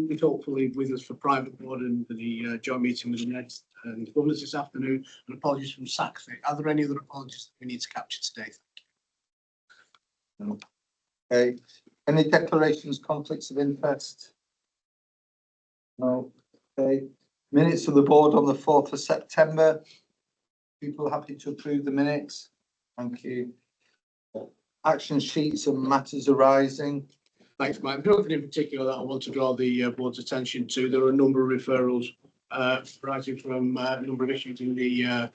be hopefully with us for private board and the joint meeting with the next and the governors this afternoon. And apologies from Saturday. Are there any other apologies that we need to capture today? Okay. Any declarations, conflicts of interest? No. Okay. Minutes of the board on the 4th of September. People happy to approve the minutes? Thank you. Action sheets and matters arising. Thanks, Mike. There's nothing in particular that I want to draw the board's attention to. There are a number of referrals arising from a number of issues in the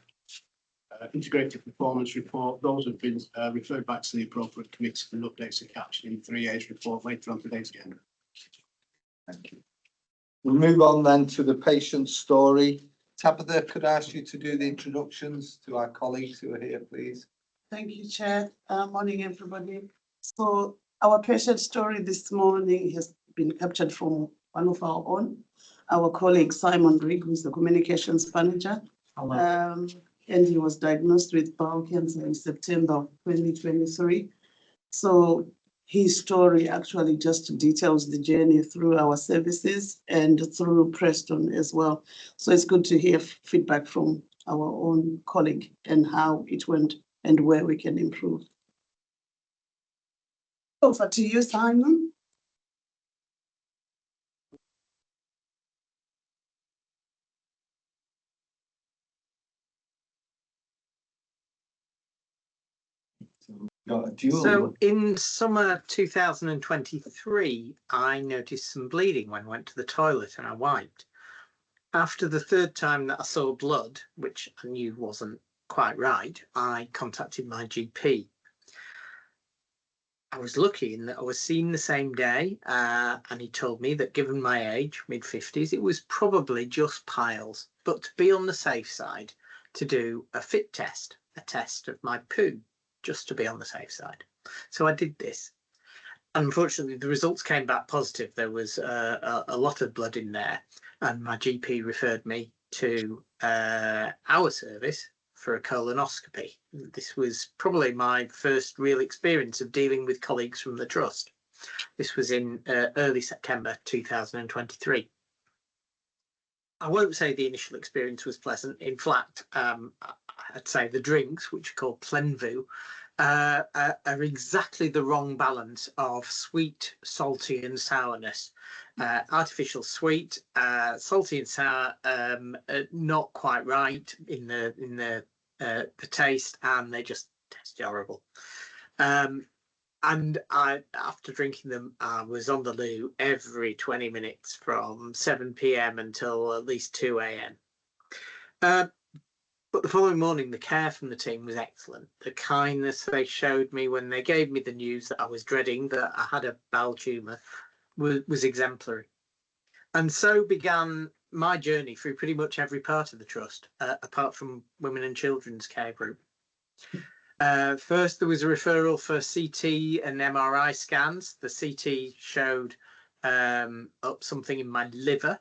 integrated performance report. Those have been referred back to the appropriate committees and updates are captured in 3A's report later on today's agenda. Thank you. We'll move on then to the patient story. Tabitha, could I ask you to do the introductions to our colleagues who are here, please? Thank you, Chair. Morning, everybody. So our patient story this morning has been captured from one of our own, our colleague Simon Rigg, who's the communications manager. And he was diagnosed with bowel cancer in September 2023. So his story actually just details the journey through our services and through Preston as well. So it's good to hear feedback from our own colleague and how it went and where we can improve. Over to you, Simon. So in summer 2023, I noticed some bleeding when I went to the toilet and I wiped. After the third time that I saw blood, which I knew wasn't quite right, I contacted my GP. I was lucky in that I was seen the same day and he told me that given my age, mid-50s, it was probably just piles, but to be on the safe side, to do a fit test, a test of my poo, just to be on the safe side. So I did this. Unfortunately, the results came back positive. There was a lot of blood in there, and my GP referred me to our service for a colonoscopy. This was probably my first real experience of dealing with colleagues from the Trust. This was in early September 2023. I won't say the initial experience was pleasant. In fact, I'd say the drinks, which are called Plenvu, are exactly the wrong balance of sweet, salty and sourness. Artificial sweet, salty and sour, not quite right in the taste, and they just taste horrible. And after drinking them, I was on the loo every 20 minutes from 7 p.m. until at least 2 a.m. But the following morning, the care from the team was excellent. The kindness they showed me when they gave me the news that I was dreading, that I had a bowel tumour, was exemplary. And so began my journey through pretty much every part of the Trust, apart from Women and Children's Care Group. First, there was a referral for CT and MRI scans. The CT showed up something in my liver,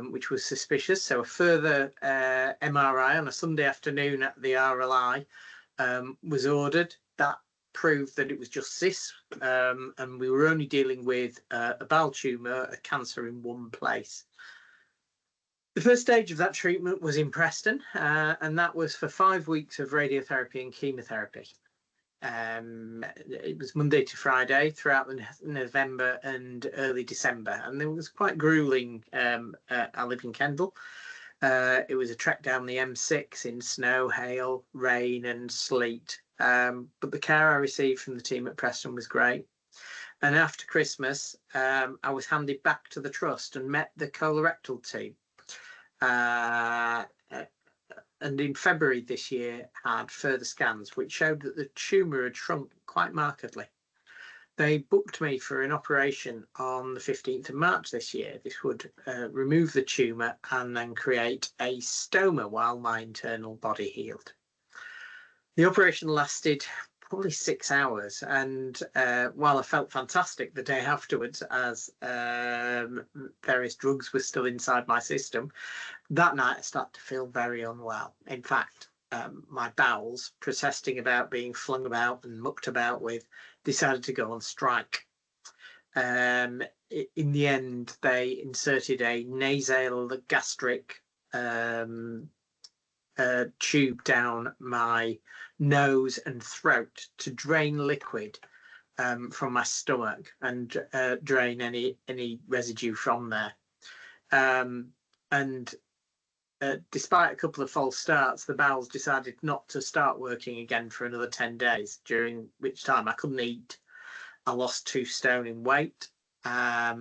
which was suspicious. So a further MRI on a Sunday afternoon at the RLI was ordered. That proved that it was just cysts, and we were only dealing with a bowel tumour, a cancer in one place. The first stage of that treatment was in Preston, and that was for 5 weeks of radiotherapy and chemotherapy. It was Monday to Friday throughout November and early December, and it was quite grueling. I live in Kendal. It was a trek down the M6 in snow, hail, rain and sleet, but the care I received from the team at Preston was great. And after Christmas, I was handed back to the Trust and met the colorectal team. And in February this year had further scans which showed that the tumour had shrunk quite markedly. They booked me for an operation on the 15th of March this year. This would remove the tumour and then create a stoma while my internal body healed. The operation lasted probably 6 hours, and while I felt fantastic the day afterwards, as various drugs were still inside my system, that night I started to feel very unwell. In fact, my bowels, protesting about being flung about and mucked about with, decided to go on strike. in the end, they inserted a nasal gastric tube down my nose and throat to drain liquid from my stomach and drain any residue from there. And despite a couple of false starts, the bowels decided not to start working again for another 10 days, during which time I couldn't eat. I lost 2 stone in weight. I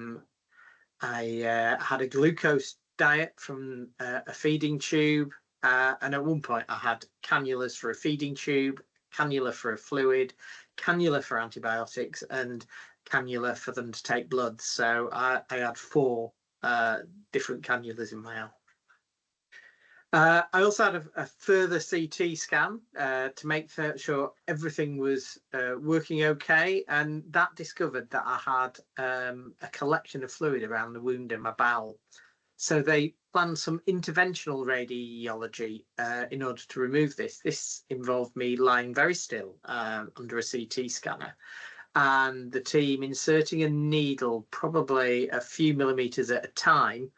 had a glucose diet from a feeding tube. And at one point I had cannulas for a feeding tube, cannula for a fluid, cannula for antibiotics, and cannula for them to take blood. So I had 4 different cannulas in my arm. I also had a further CT scan to make sure everything was working okay, and that discovered that I had a collection of fluid around the wound in my bowel. So they planned some interventional radiology in order to remove this. This involved me lying very still under a CT scanner, and the team inserting a needle probably a few millimeters at a time,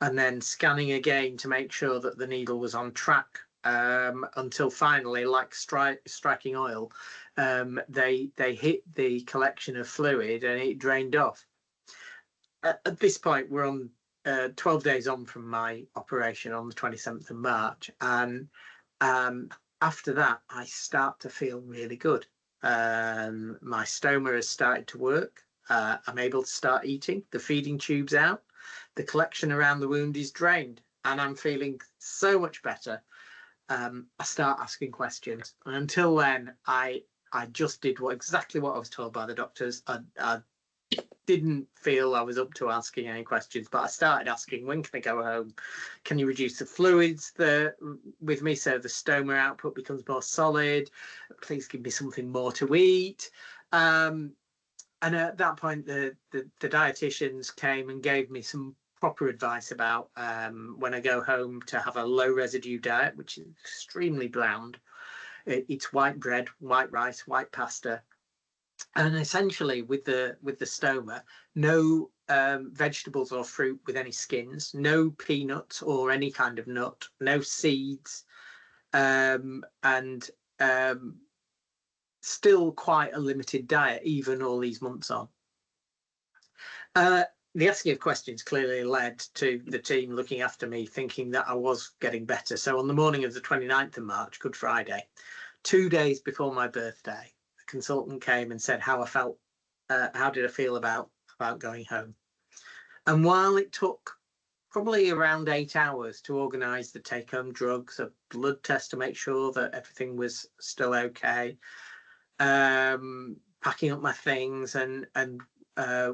and then scanning again to make sure that the needle was on track until finally, like striking oil, they hit the collection of fluid and it drained off. At this point, we're on 12 days on from my operation on the 27th of March, and after that I start to feel really good. My stoma has started to work. I'm able to start eating. The feeding tube's out. The collection around the wound is drained, and I'm feeling so much better. I start asking questions, and until then I just did exactly what I was told by the doctors. I didn't feel I was up to asking any questions, but I started asking, when can I go home? Can you reduce the fluids with me so the stoma output becomes more solid? Please give me something more to eat. And at that point, the dietitians came and gave me some proper advice about when I go home to have a low residue diet, which is extremely bland. It's white bread, white rice, white pasta. And essentially with the stoma, no vegetables or fruit with any skins, no peanuts or any kind of nut, no seeds, and still quite a limited diet even all these months on. The asking of questions clearly led to the team looking after me, thinking that I was getting better. So on the morning of the 29th of March, Good Friday, 2 days before my birthday, consultant came and said how I felt, how did I feel about going home. And while it took probably around 8 hours to organise the take-home drugs, a blood test to make sure that everything was still okay, packing up my things and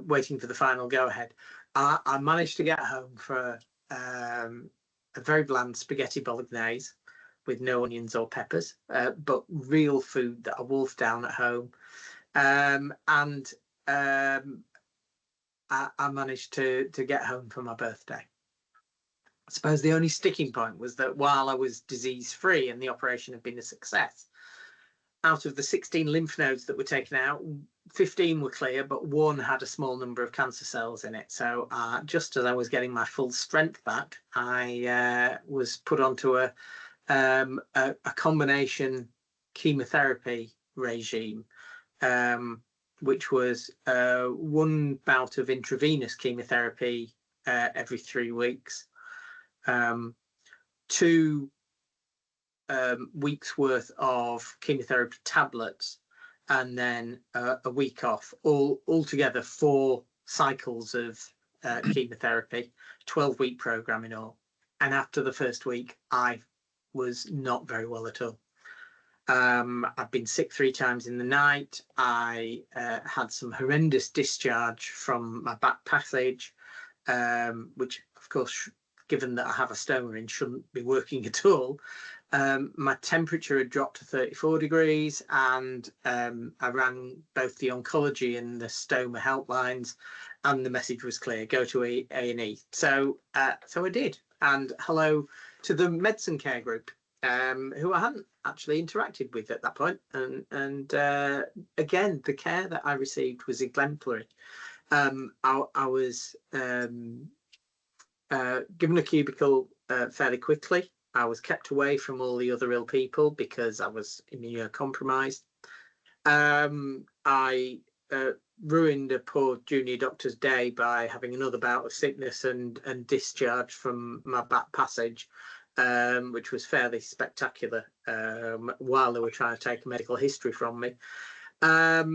waiting for the final go-ahead, I managed to get home for a very bland spaghetti bolognese with no onions or peppers, but real food that I wolfed down at home. I managed to get home for my birthday. I suppose the only sticking point was that while I was disease-free and the operation had been a success, out of the 16 lymph nodes that were taken out, 15 were clear, but 1 had a small number of cancer cells in it. So just as I was getting my full strength back, I was put onto a combination chemotherapy regime, which was 1 bout of intravenous chemotherapy every 3 weeks, 2 weeks worth of chemotherapy tablets, and then a week off. Altogether 4 cycles of chemotherapy, 12-week program in all. And after the first week, I was not very well at all. I've been sick 3 times in the night. I had some horrendous discharge from my back passage, which of course, given that I have a stoma in, shouldn't be working at all. My temperature had dropped to 34 degrees, and I rang both the oncology and the stoma helplines, and the message was clear: go to A&E. So I did, and hello to the medicine care group, who I hadn't actually interacted with at that point. And again, the care that I received was exemplary. I was given a cubicle fairly quickly. I was kept away from all the other ill people because I was immunocompromised. I ruined a poor junior doctor's day by having another bout of sickness and discharge from my back passage, which was fairly spectacular while they were trying to take a medical history from me. But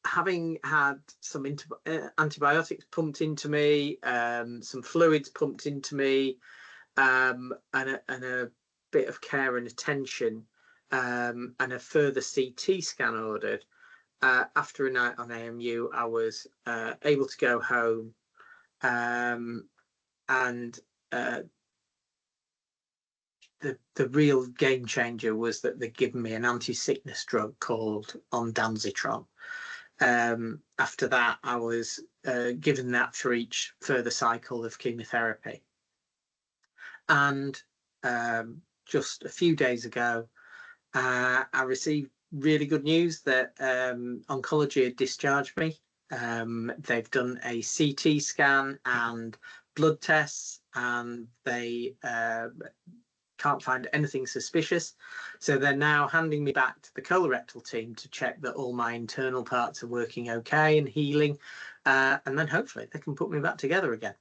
having had some antibiotics pumped into me, some fluids pumped into me, and a bit of care and attention, and a further CT scan ordered, after a night on AMU, I was able to go home, and the real game changer was that they'd given me an anti-sickness drug called ondansetron. After that, I was given that for each further cycle of chemotherapy. And just a few days ago, I received really good news that oncology had discharged me. They've done a CT scan and blood tests, and they can't find anything suspicious. So they're now handing me back to the colorectal team to check that all my internal parts are working okay and healing. And then hopefully they can put me back together again.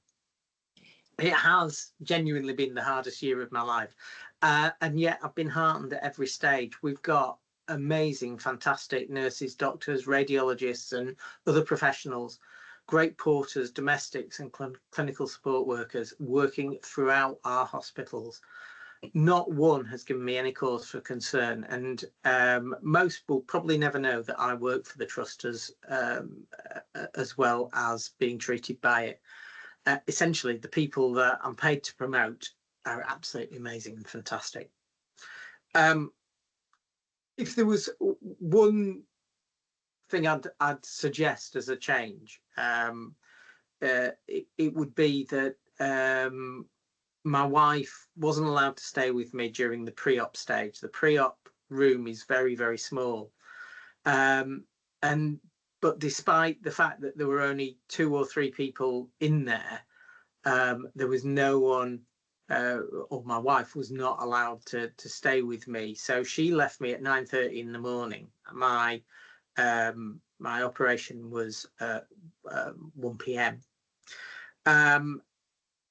It has genuinely been the hardest year of my life. And yet I've been heartened at every stage. We've got amazing, fantastic nurses, doctors, radiologists, and other professionals, great porters, domestics, and clinical support workers working throughout our hospitals. Not one has given me any cause for concern, and most will probably never know that I work for the trust as well as being treated by it. Essentially, the people that I'm paid to promote are absolutely amazing and fantastic. If there was one thing I'd suggest as a change, it would be that my wife wasn't allowed to stay with me during the pre-op stage. The pre-op room is very, very small. But despite the fact that there were only 2 or 3 people in there, there was no one, or my wife was not allowed to stay with me. So she left me at 9:30 in the morning. My operation was 1 p.m.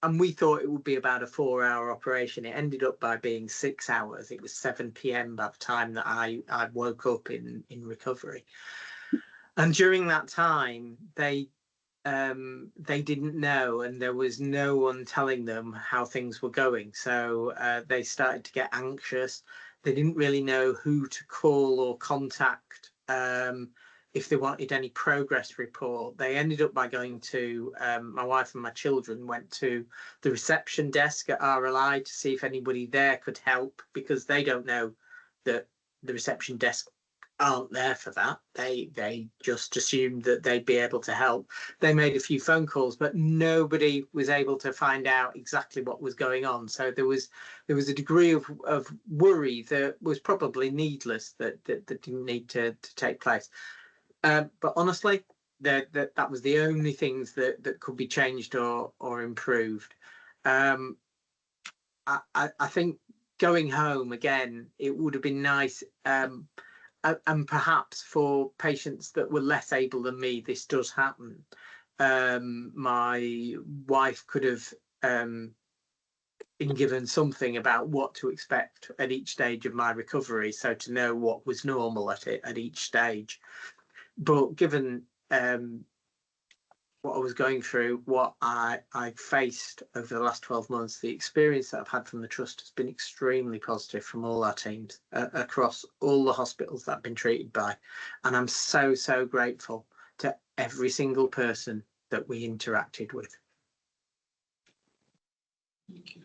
And we thought it would be about a 4-hour operation. It ended up by being 6 hours. It was 7 p.m. by the time that I woke up in recovery. And during that time, they didn't know, and there was no one telling them how things were going. So they started to get anxious. They didn't really know who to call or contact if they wanted any progress report. They ended up by going to, my wife and my children went to the reception desk at RLI to see if anybody there could help, because they don't know that the reception desk aren't there for that. They just assumed that they'd be able to help. They made a few phone calls, but nobody was able to find out exactly what was going on. So there was a degree of worry that was probably needless, that didn't need to take place. But honestly, that was the only things that could be changed or improved. I think going home again, it would have been nice. And perhaps for patients that were less able than me, this does happen. My wife could have been given something about what to expect at each stage of my recovery, so to know what was normal at each stage. But given what I was going through, what I faced over the last 12 months, the experience that I've had from the trust has been extremely positive from all our teams across all the hospitals that I've been treated by. And I'm so, so grateful to every single person that we interacted with. Thank you.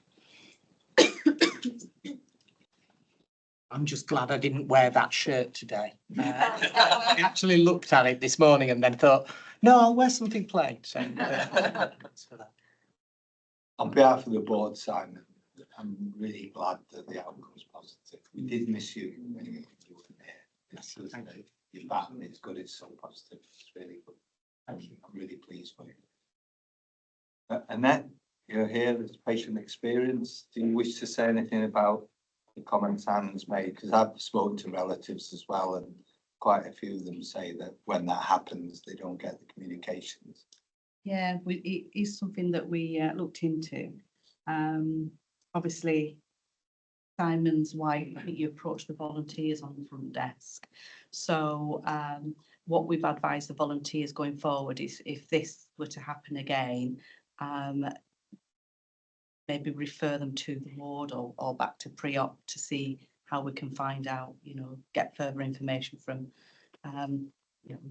I'm just glad I didn't wear that shirt today. I actually looked at it this morning and then thought, no, I'll wear something plain. So thanks for that. On behalf of the board, Simon, I'm really glad that the outcome was positive. We did miss you when you weren't here. Thank you. your family. It's good. It's so positive. It's really good. Thank you. I'm really pleased with you. Annette, you're here as patient experience. Do you wish to say anything about the comments Anne's made? Because I've spoken to relatives as well, and quite a few of them say that when that happens, they don't get the communications. Yeah, it is something that we looked into. Obviously, Simon's wife, I think you approached the volunteers on the front desk. So what we've advised the volunteers going forward is if this were to happen again, maybe refer them to the ward or back to pre-op to see how we can find out, get further information from, I'm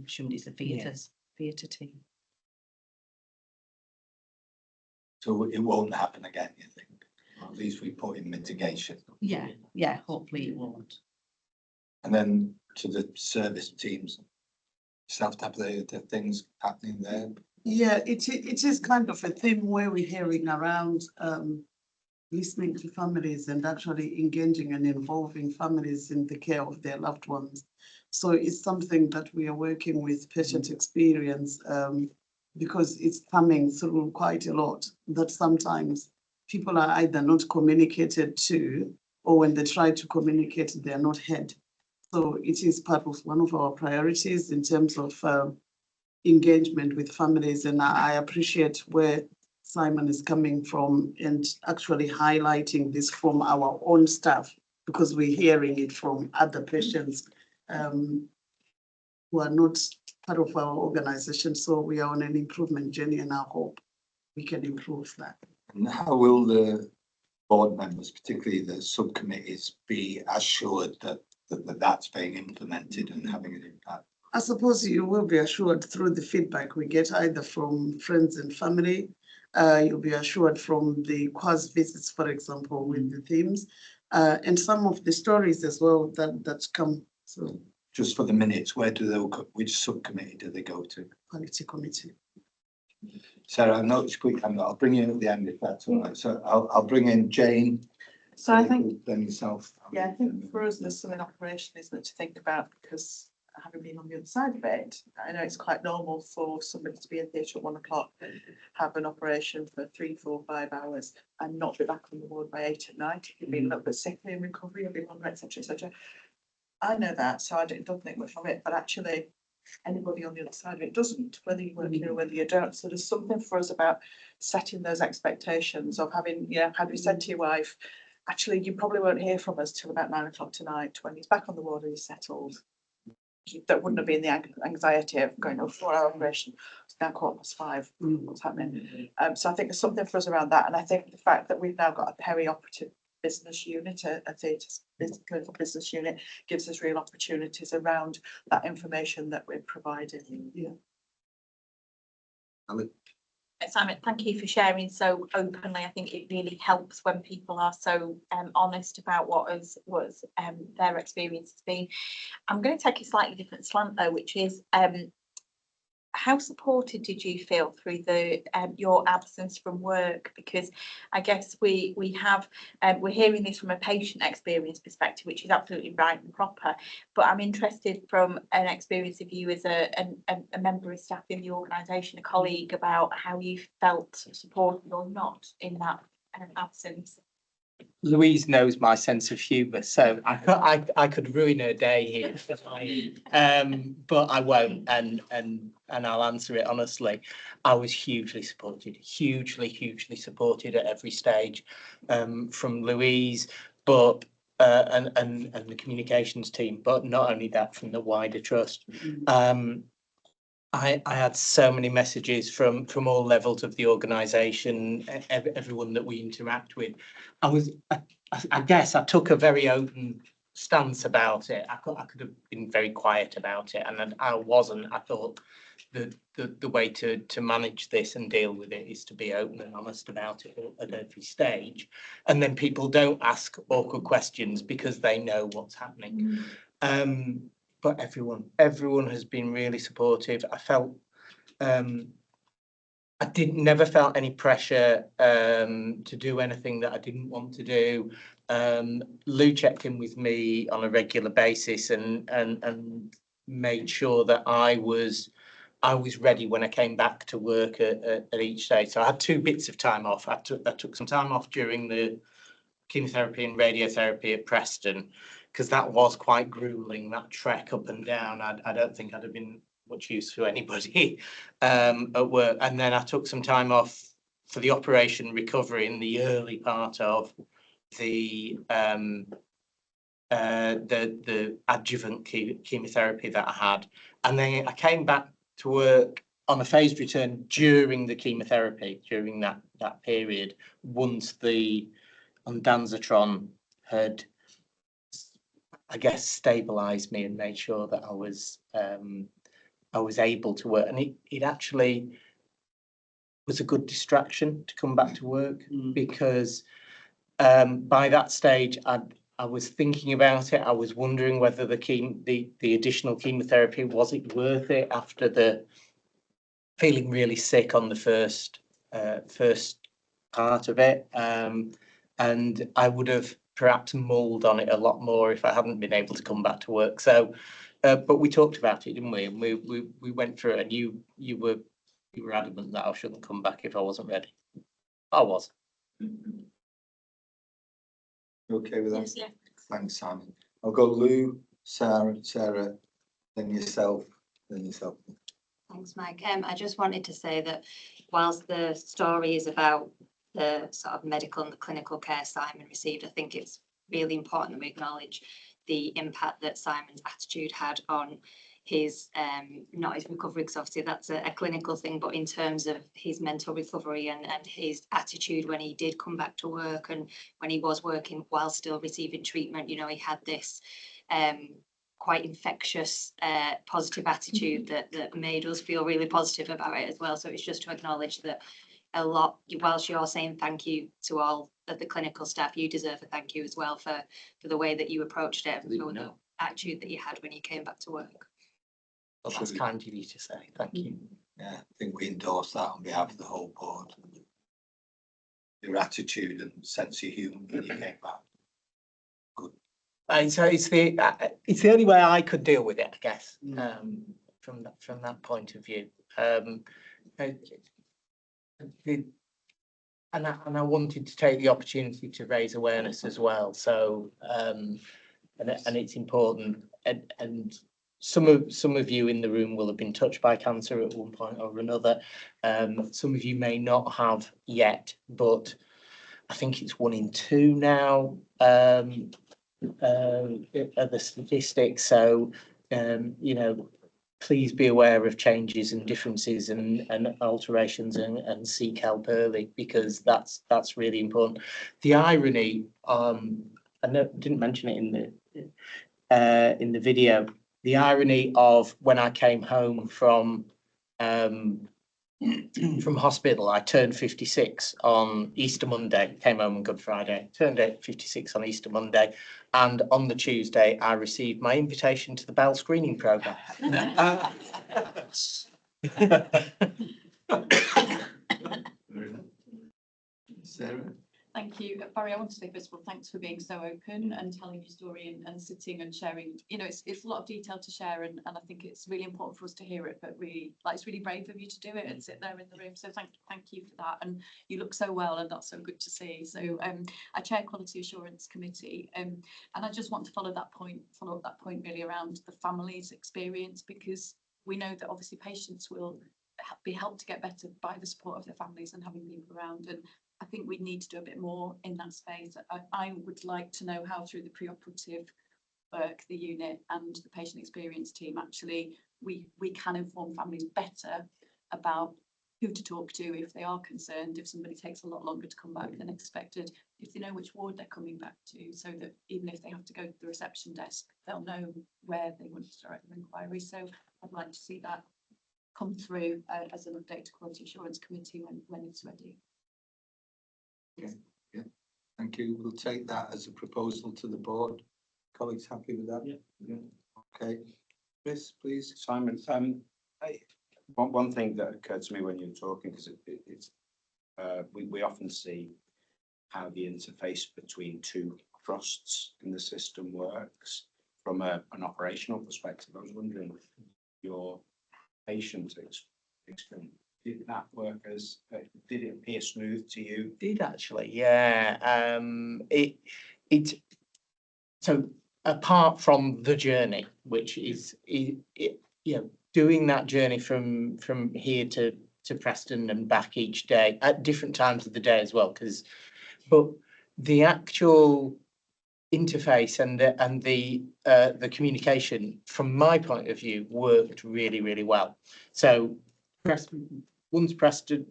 assuming it's the theatre team. So it won't happen again, you think? Or at least we put in mitigation. Yeah, hopefully it won't. And then to the service teams, just have to have the things happening there. Yeah, it is kind of a theme where we're hearing around listening to families and actually engaging and involving families in the care of their loved ones. So it's something that we are working with patient experience because it's coming through quite a lot that sometimes people are either not communicated to, or when they try to communicate, they are not heard. So it is part of one of our priorities in terms of engagement with families. And I appreciate where Simon is coming from and actually highlighting this from our own staff, because we're hearing it from other patients who are not part of our organization. So we are on an improvement journey, and I hope we can improve that. And how will the board members, particularly the subcommittees, be assured that that's being implemented and having an impact? I suppose you will be assured through the feedback we get either from friends and family. You'll be assured from the QAS visits, for example, with the themes, and some of the stories as well that come. So Just for the minutes, which subcommittee do they go to? quality committee. Sarah, I noticed quick, I'll bring you in at the end if that's all right. So I'll bring in Jane. So I think, Then yourself. yeah, I think for us, there's something operational, isn't it, to think about, because having been on the other side of it, I know it's quite normal for somebody to be in theatre at 1 o'clock, have an operation for 3, 4, 5 hours and not be back on the ward by 8 at night. You've been a little bit sickly in recovery, you'll be longer, etc., etc. I know that, so I don't think much of it, but actually anybody on the other side of it doesn't, whether you work here or whether you don't. So there's something for us about setting those expectations of having, have you said to your wife, actually, you probably won't hear from us till about 9 o'clock tonight when he's back on the ward and he's settled. That wouldn't have been the anxiety of going, 4-hour operation, it's now 5:15, what's happening? So I think there's something for us around that. And I think the fact that we've now got a peri-operative business unit, a theatre clinical business unit, gives us real opportunities around that information that we're providing. Yeah. Simon, thank you for sharing so openly. I think it really helps when people are so honest about what their experience has been. I'm going to take a slightly different slant though, which is how supported did you feel through your absence from work? Because I guess we're hearing this from a patient experience perspective, which is absolutely right and proper. But I'm interested from an experience of you as a member of staff in the organisation, a colleague, about how you felt supported or not in that absence. Louise knows my sense of humour, so I could ruin her day here, but I won't, and I'll answer it honestly. I was hugely supported supported at every stage, from Louise, but and the communications team, but not only that, from the wider trust. I had so many messages from all levels of the organisation, everyone that we interact with. I guess I took a very open stance about it. I could have been very quiet about it, and I wasn't. I thought the way to manage this and deal with it is to be open and honest about it at every stage, and then people don't ask awkward questions because they know what's happening. But everyone has been really supportive. I felt I never felt any pressure to do anything that I didn't want to do. Lou checked in with me on a regular basis and made sure that I was ready when I came back to work at each day. So I had 2 bits of time off. I took some time off during the chemotherapy and radiotherapy at Preston, because that was quite grueling, that trek up and down. I don't think I'd have been much use to anybody at work. And then I took some time off for the operation recovery in the early part of the adjuvant chemotherapy that I had. And then I came back to work on a phased return during the chemotherapy, during that period, once the ondansetron had, I guess, stabilized me and made sure that I was able to work. And it actually was a good distraction to come back to work, because by that stage I was thinking about it. I was wondering whether the additional chemotherapy, was it worth it after the feeling really sick on the first part of it. And I would have perhaps mulled on it a lot more if I hadn't been able to come back to work. So, but we talked about it, didn't we? And we went through it, and you were adamant that I shouldn't come back if I wasn't ready. I was. Okay with that? Yes, yeah. Thanks, Simon. I'll go Lou, Sarah, then yourself, Thanks, Mike. I just wanted to say that whilst the story is about the sort of medical and the clinical care Simon received, I think it's really important that we acknowledge the impact that Simon's attitude had on his, not his recovery, because obviously that's a clinical thing, but in terms of his mental recovery and his attitude when he did come back to work and when he was working while still receiving treatment. You know, he had this quite infectious, positive attitude that made us feel really positive about it as well. So it's just to acknowledge that a lot, whilst you're saying thank you to all of the clinical staff, you deserve a thank you as well for the way that you approached it and for the attitude that you had when you came back to work. Well, that's kind of you to say. Thank you. Yeah, I think we endorse that on behalf of the whole board. Your attitude and sense of humour when you came back. Good. And so it's the only way I could deal with it, I guess. From that point of view. And I wanted to take the opportunity to raise awareness as well. So and it's important, and some of you in the room will have been touched by cancer at one point or another. Some of you may not have yet, but I think it's 1 in 2 now. Are the statistics. So you know, please be aware of changes and differences and alterations and seek help early, because that's really important. The irony, I didn't mention it in the video. The irony of when I came home from hospital, I turned 56 on Easter Monday, came home on Good Friday, turned 56 on Easter Monday, and on the Tuesday I received my invitation to the Bell screening programme. Sarah? Thank you, Barry. I want to say first of all, thanks for being so open and telling your story and sitting and sharing. You know, it's a lot of detail to share, and I think it's really important for us to hear it. But really, like, it's really brave of you to do it and sit there in the room. So thank you for that. And you look so well, and that's so good to see. So I chair Quality Assurance Committee, and I just want to follow up that point really around the family's experience, because we know that obviously patients will be helped to get better by the support of their families and having people around. And I think we need to do a bit more in that space. I would like to know how through the preoperative work, the unit and the patient experience team, actually we can inform families better about who to talk to if they are concerned, if somebody takes a lot longer to come back than expected, if they know which ward they're coming back to, so that even if they have to go to the reception desk, they'll know where they want to direct their inquiry. So I'd like to see that come through as an update to Quality Assurance Committee when it's ready. Okay, yeah, thank you. We'll take that as a proposal to the board. Colleagues happy with that? Yeah. Okay. Chris, please. Simon, one thing that occurred to me when you were talking, because we often see how the interface between 2 trusts in the system works. from an operational perspective, I was wondering your patient experience, did that work as, did it appear smooth to you? Did actually, yeah. So apart from the journey, which is doing that journey from here to Preston and back each day at different times of the day as well, but the actual interface and the communication from my point of view worked really well. So once Preston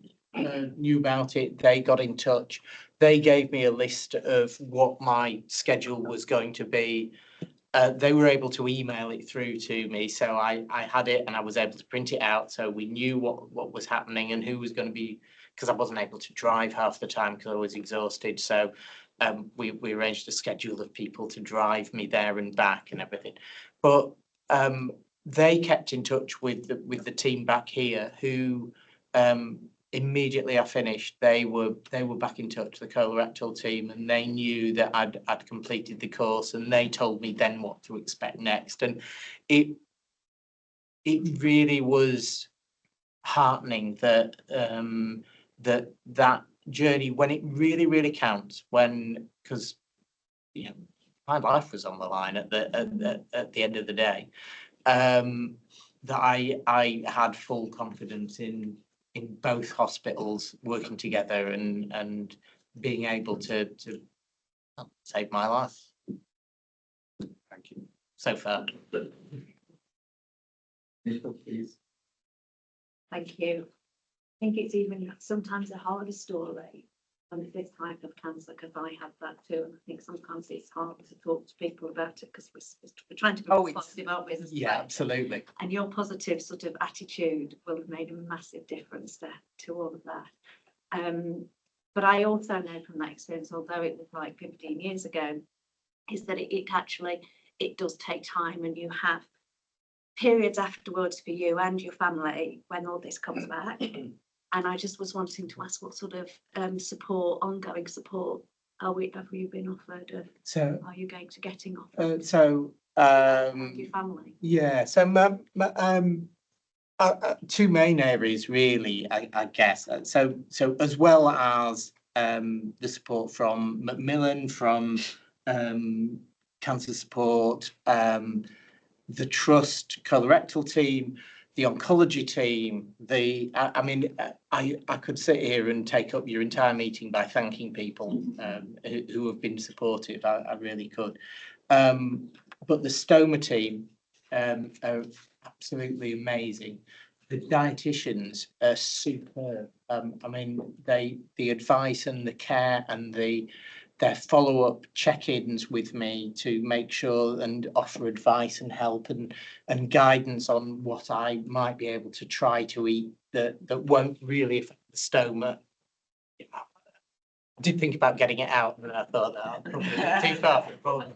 knew about it, they got in touch. They gave me a list of what my schedule was going to be. They were able to email it through to me, so I had it and I was able to print it out, so we knew what was happening and who was going to be, because I wasn't able to drive half the time because I was exhausted. So we arranged a schedule of people to drive me there and back and everything. But they kept in touch with the team back here, who immediately I finished, they were back in touch, the colorectal team, and they knew that I'd completed the course, and they told me then what to expect next. And it really was heartening that that journey, when it really counts, because my life was on the line at the end of the day, that I had full confidence in both hospitals working together and being able to save my life. Thank you. So far. Nicola, please. Thank you. I think it's even sometimes a harder story with this type of cancer, because I had that too, and I think sometimes it's hard to talk to people about it because we're trying to be positive, aren't we? as a Yeah, society? absolutely. And your positive sort of attitude will have made a massive difference to all of that. But I also know from that experience, although it was like 15 years ago, is that it actually does take time, and you have periods afterwards for you and your family when all this comes back. And I just was wanting to ask what sort of ongoing support have you been offered? So Are you going to getting offered? Your family? Yeah, so two main areas really, I guess. So as well as the support from Macmillan, from Cancer Support, the Trust colorectal team, the oncology team, I could sit here and take up your entire meeting by thanking people who have been supportive. I really could. But the stoma team are absolutely amazing. The dietitians are superb. The advice and the care and their follow-up check-ins with me to make sure and offer advice and help and guidance on what I might be able to try to eat that won't really affect the stoma. I did think about getting it out, and I thought that probably a bit too far for a problem.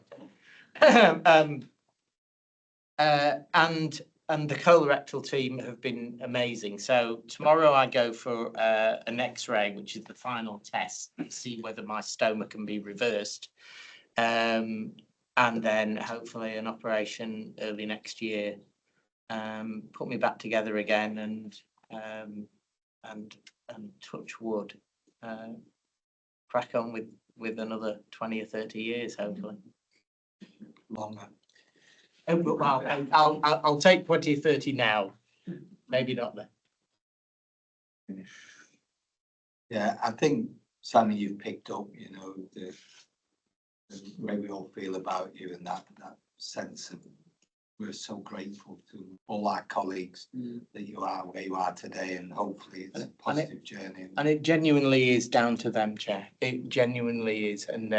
And the colorectal team have been amazing. So tomorrow I go for an X-ray, which is the final test, to see whether my stoma can be reversed. And then hopefully an operation early next year. Put me back together again and touch wood. Crack on with another 20 or 30 years, hopefully. Longer. Well, I'll take 20 or 30 now, maybe not then. Yeah, I think, Sammy, you've picked up, the way we all feel about you, and that sense of we're so grateful to all our colleagues that you are where you are today, and hopefully it's a positive journey. And it genuinely is down to them, Chair. It genuinely is, and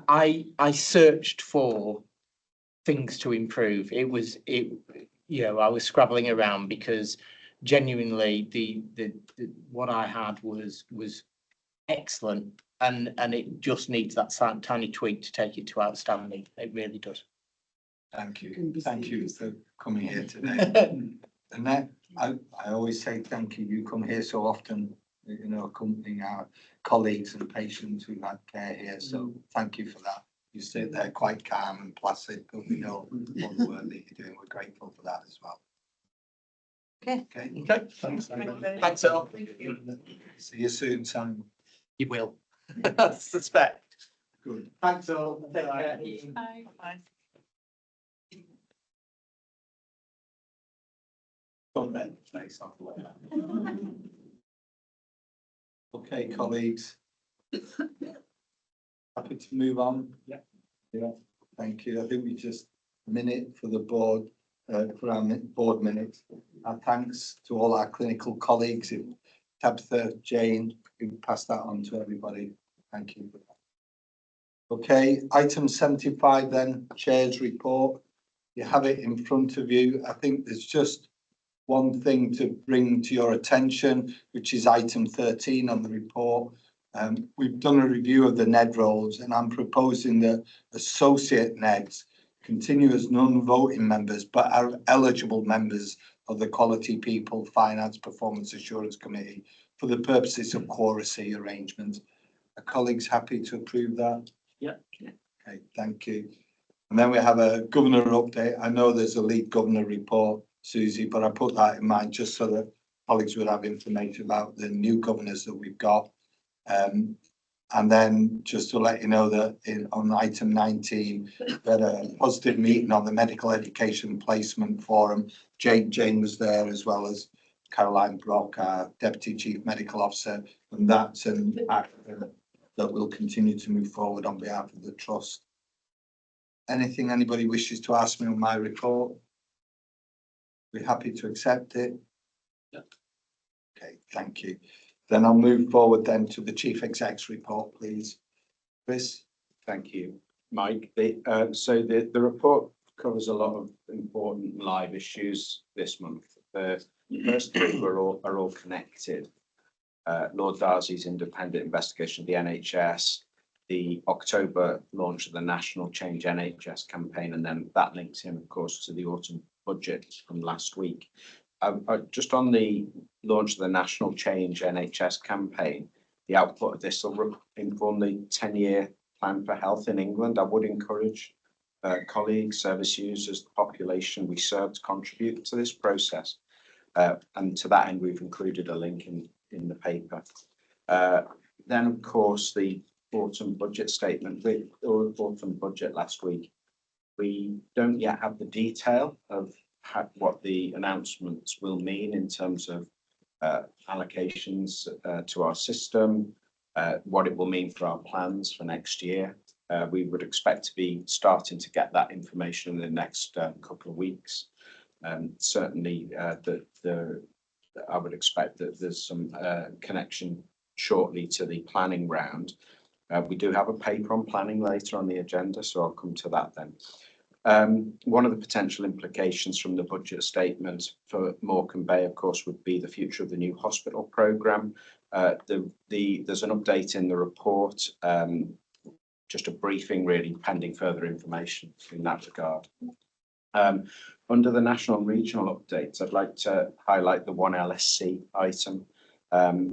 I searched for things to improve. I was scrabbling around because genuinely the what I had was excellent, and it just needs that tiny tweak to take it to outstanding. It really does. Thank you. Thank you for coming here today. And that, I always say thank you. You come here so often, you know, accompanying our colleagues and patients who've had care here. So thank you for that. You sit there quite calm and placid, but we know all the work that you're doing. We're grateful for that as well. Okay. Okay. Okay, thanks. Thanks, all. See you soon, Simon. You will. I suspect. Good. Thanks, all. Take care. Bye. Bye. Go on then. Thanks. Okay, colleagues. Happy to move on? Yeah. Yeah, thank you. I think we just minute for the board, for our board minutes. Our thanks to all our clinical colleagues, Tabitha, Jane, who passed that on to everybody. Thank you for that. Okay, item 75 then, Chair's report. You have it in front of you. I think there's just one thing to bring to your attention, which is item 13 on the report. We've done a review of the NED roles, and I'm proposing that associate NEDs continue as non-voting members, but are eligible members of the Quality People Finance Performance Assurance Committee for the purposes of quoracy arrangements. Are colleagues happy to approve that? Yeah. Okay, thank you. And then we have a governor update. I know there's a lead governor report, Susie, but I put that in mind just so that colleagues would have information about the new governors that we've got. And then just to let you know that on item 19, we had a positive meeting on the medical education placement forum. Jane was there, as well as Caroline Brock, our Deputy Chief Medical Officer, and that's an act that will continue to move forward on behalf of the trust. Anything anybody wishes to ask me on my report? We're happy to accept it. Yeah. Okay, thank you. Then I'll move forward then to the Chief Exec's report, please. Chris? Thank you, Mike. So the report covers a lot of important live issues this month. The first three are all connected. Lord Darcy's independent investigation of the NHS, the October launch of the National Change NHS campaign, and then that links in, of course, to the autumn budget from last week. Just on the launch of the National Change NHS campaign, the output of this will inform the 10-year plan for health in England. I would encourage colleagues, service users, the population we serve to contribute to this process. And to that end, we've included a link in the paper. Then, of course, the autumn budget statement, the autumn budget last week. We don't yet have the detail of what the announcements will mean in terms of allocations to our system, what it will mean for our plans for next year. We would expect to be starting to get that information in the next couple of weeks. Certainly, I would expect that there's some connection shortly to the planning round. We do have a paper on planning later on the agenda, so I'll come to that then. One of the potential implications from the budget statement for Morecambe Bay, of course, would be the future of the new hospital programme. There's an update in the report, just a briefing really, pending further information in that regard. Under the national and regional updates, I'd like to highlight the One LSC item.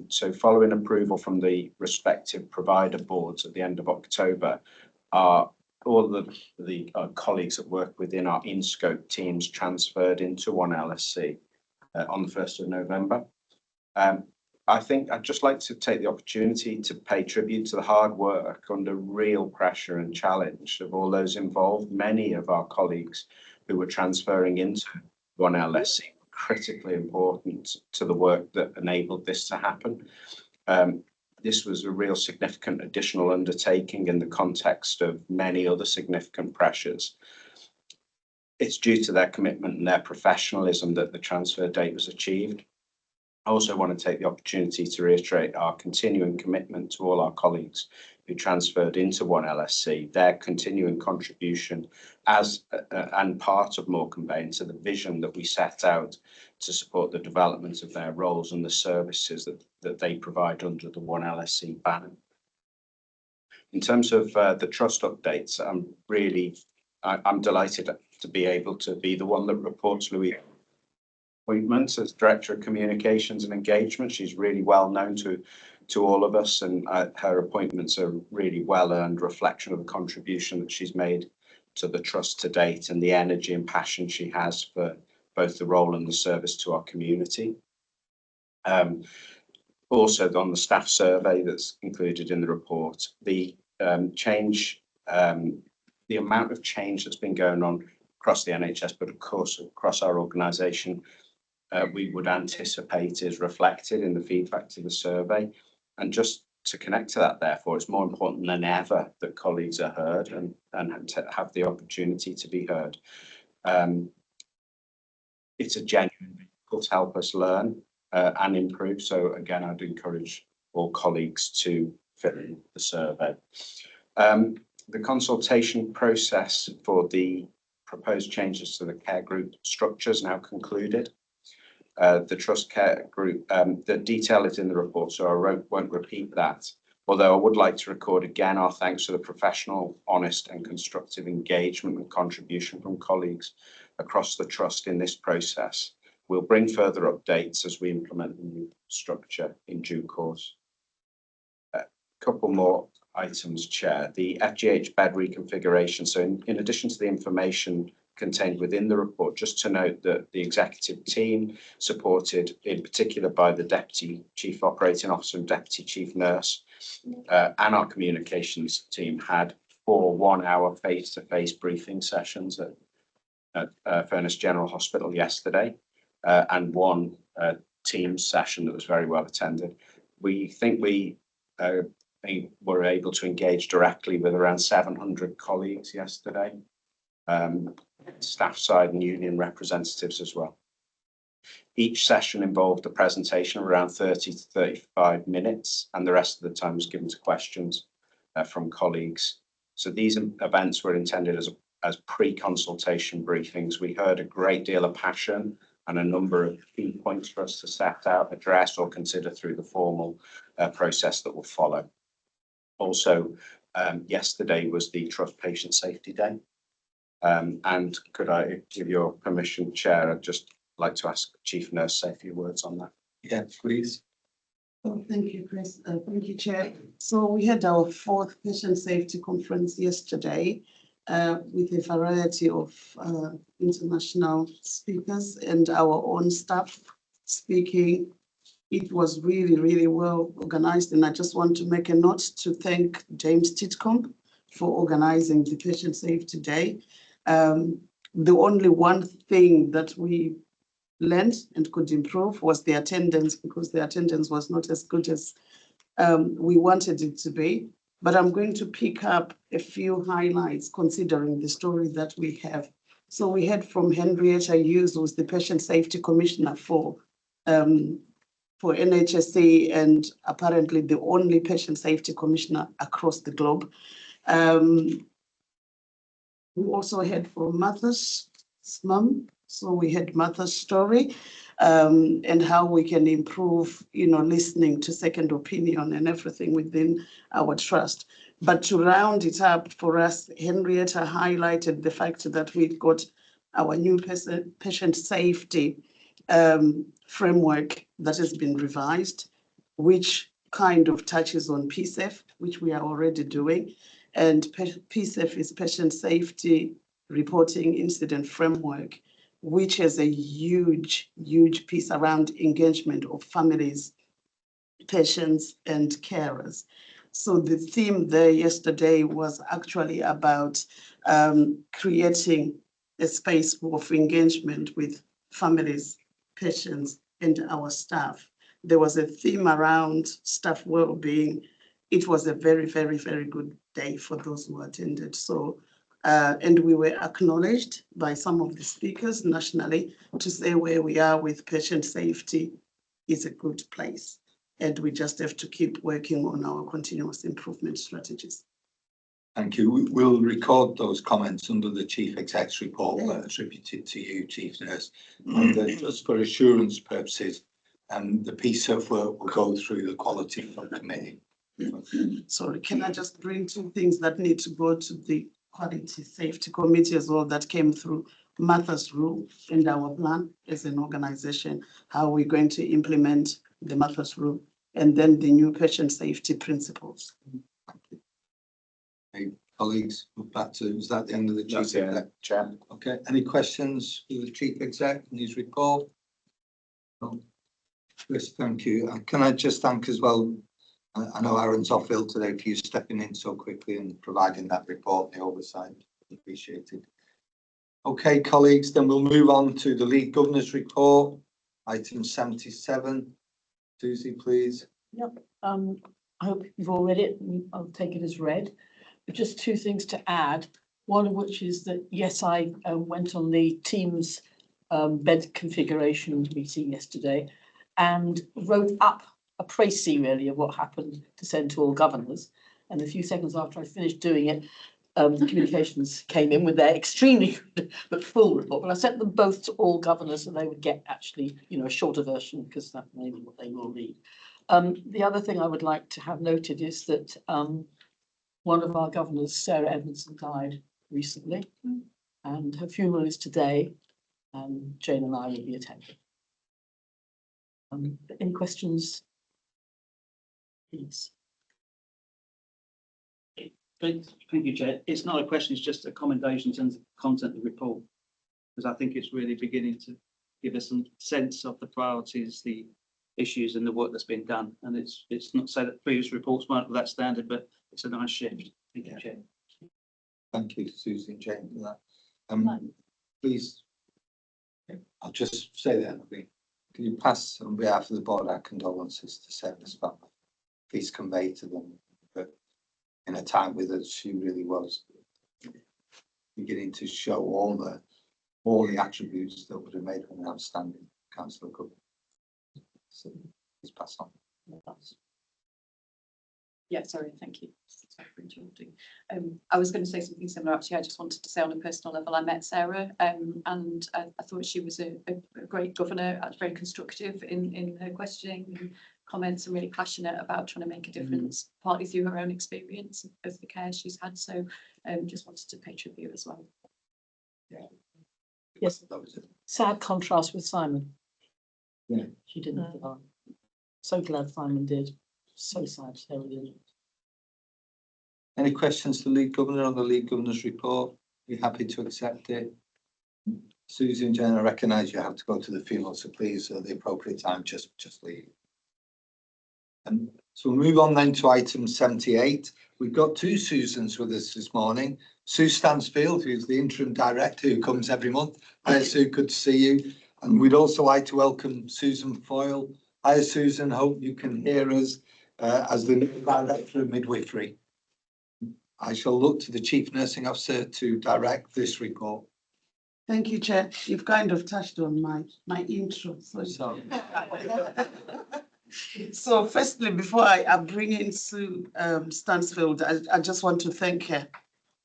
So following approval from the respective provider boards at the end of October, all of the colleagues that work within our in-scope teams transferred into One LSC on the 1st of November. I think I'd just like to take the opportunity to pay tribute to the hard work under real pressure and challenge of all those involved. Many of our colleagues who were transferring into One LSC were critically important to the work that enabled this to happen. This was a real significant additional undertaking in the context of many other significant pressures. It's due to their commitment and their professionalism that the transfer date was achieved. I also want to take the opportunity to reiterate our continuing commitment to all our colleagues who transferred into One LSC, their continuing contribution as and part of Morecambe Bay to the vision that we set out to support the development of their roles and the services that they provide under the One LSC banner. In terms of the trust updates, I'm delighted to be able to be the one that reports Louis appointment as Director of Communications and Engagement. She's really well known to all of us, and her appointments are really well earned reflection of the contribution that she's made to the Trust to date and the energy and passion she has for both the role and the service to our community. Also on the staff survey that's included in the report, the change, the amount of change that's been going on across the NHS, but of course across our organisation, we would anticipate is reflected in the feedback to the survey. And just to connect to that, therefore, it's more important than ever that colleagues are heard and to have the opportunity to be heard. It's a genuine vehicle to help us learn and improve. So again, I'd encourage all colleagues to fill in the survey. The consultation process for the proposed changes to the care group structure is now concluded. The Trust Care Group, the detail is in the report, so I won't repeat that. Although I would like to record again our thanks for the professional, honest and constructive engagement and contribution from colleagues across the Trust in this process. We'll bring further updates as we implement the new structure in due course. A couple more items, Chair. The FGH bed reconfiguration. So in addition to the information contained within the report, just to note that the executive team, supported in particular by the Deputy Chief Operating Officer and Deputy Chief Nurse, and our communications team, had 4 one-hour face-to-face briefing sessions at Furness General Hospital yesterday, and 1 Teams session that was very well attended. We think we were able to engage directly with around 700 colleagues yesterday, staff side and union representatives as well. Each session involved a presentation of around 30 to 35 minutes, and the rest of the time was given to questions from colleagues. So these events were intended as pre-consultation briefings. We heard a great deal of passion and a number of key points for us to set out, address or consider through the formal process that will follow. Also, yesterday was the Trust Patient Safety Day. And could I give your permission, Chair, I'd just like to ask Chief Nurse say a few words on that. Yeah, please. Oh, thank you, Chris. Thank you, Chair. So we had our 4th patient safety conference yesterday with a variety of international speakers and our own staff speaking. It was really, really well organized, and I just want to make a note to thank James Titcombe for organizing the Patient Safety Day. The only one thing that we learned and could improve was the attendance, because the attendance was not as good as we wanted it to be. But I'm going to pick up a few highlights considering the story that we have. So we heard from Henrietta Hughes, who's the Patient Safety Commissioner for NHSC, and apparently the only Patient Safety Commissioner across the globe. We also heard from Martha's mum. So we had Martha's story and how we can improve, listening to second opinion and everything within our trust. But to round it up for us, Henrietta highlighted the fact that we've got our new patient safety framework that has been revised, which kind of touches on PSAFE, which we are already doing. And PSAFE is Patient Safety Reporting Incident Framework, which has a huge, huge piece around engagement of families, patients, and carers. So the theme there yesterday was actually about creating a space of engagement with families, patients, and our staff. There was a theme around staff well-being. It was a very, very, very good day for those who attended. So, and we were acknowledged by some of the speakers nationally to say where we are with patient safety is a good place. And we just have to keep working on our continuous improvement strategies. Thank you. We'll record those comments under the Chief Exec's report attributed to you, Chief Nurse. And just for assurance purposes, the PSAFE work will go through the Quality Subcommittee. Sorry, can I just bring 2 things that need to go to the Quality Safety Committee as well that came through? Martha's Rule and our plan as an organization, how we're going to implement the Martha's Rule, and then the new patient safety principles. Hey, colleagues, we're back to, is that the end of the chief That's it, exec? Chair. Okay, any questions for the chief exec and his report? No. Chris, thank you. And can I just thank as well, I know Aaron's off ill today, for you stepping in so quickly and providing that report, the oversight, appreciated. Okay, colleagues, then we'll move on to the lead governor's report, item 77. Susie, please. I hope you've all read it, and I'll take it as read. But just two things to add, one of which is that, yes, I went on the Teams bed configuration meeting yesterday and wrote up a précis really of what happened to send to all governors. And a few seconds after I finished doing it, communications came in with their extremely good but full report. But I sent them both to all governors so they would get actually, you know, a shorter version, because that may be what they will read. The other thing I would like to have noted is that one of our governors, Sarah Edmondson, died recently, and her funeral is today, and Jane and I will be attending. Any questions? Please. Thank you, Chair. It's not a question, it's just a commendation in terms of content of the report, because I think it's really beginning to give us some sense of the priorities, the issues and the work that's been done. And it's not to say that previous reports weren't of that standard, but it's a nice shift. Thank you, Chair. Thank you, Susie and Jane, for that. Please, I'll just say that, can you pass on behalf of the board our condolences to Sarah's family? Please convey to them that in a time with us, she really was beginning to show all the attributes that would have made her an outstanding councillor. So please pass on. Yeah, sorry, thank you. Sorry for interrupting. I was going to say something similar, actually. I just wanted to say on a personal level, I met Sarah and I thought she was a great governor, very constructive in her questioning and comments, and really passionate about trying to make a difference, partly through her own experience of the care she's had. So just wanted to pay tribute as well. Yeah. Yes, That was it. sad contrast with Simon. Yeah. She didn't give up. So glad Simon did. So sad, Sarah did. Any questions to the lead governor on the lead governor's report? Be happy to accept it. Susie and Jen, I recognise you have to go to the funeral, so please, at the appropriate time, just leave. And so we'll move on then to item 78. We've got two Susans with us this morning. Sue Stansfield, who's the interim director who comes every month. Hi, Sue, good to see you. And we'd also like to welcome Susan Foyle. Hi, Susan, hope you can hear us as the new director of midwifery. I shall look to the Chief Nursing Officer to direct this report. Thank you, Chair. You've kind of touched on my intro. So firstly, before I bring in Sue Stansfield, I just want to thank her,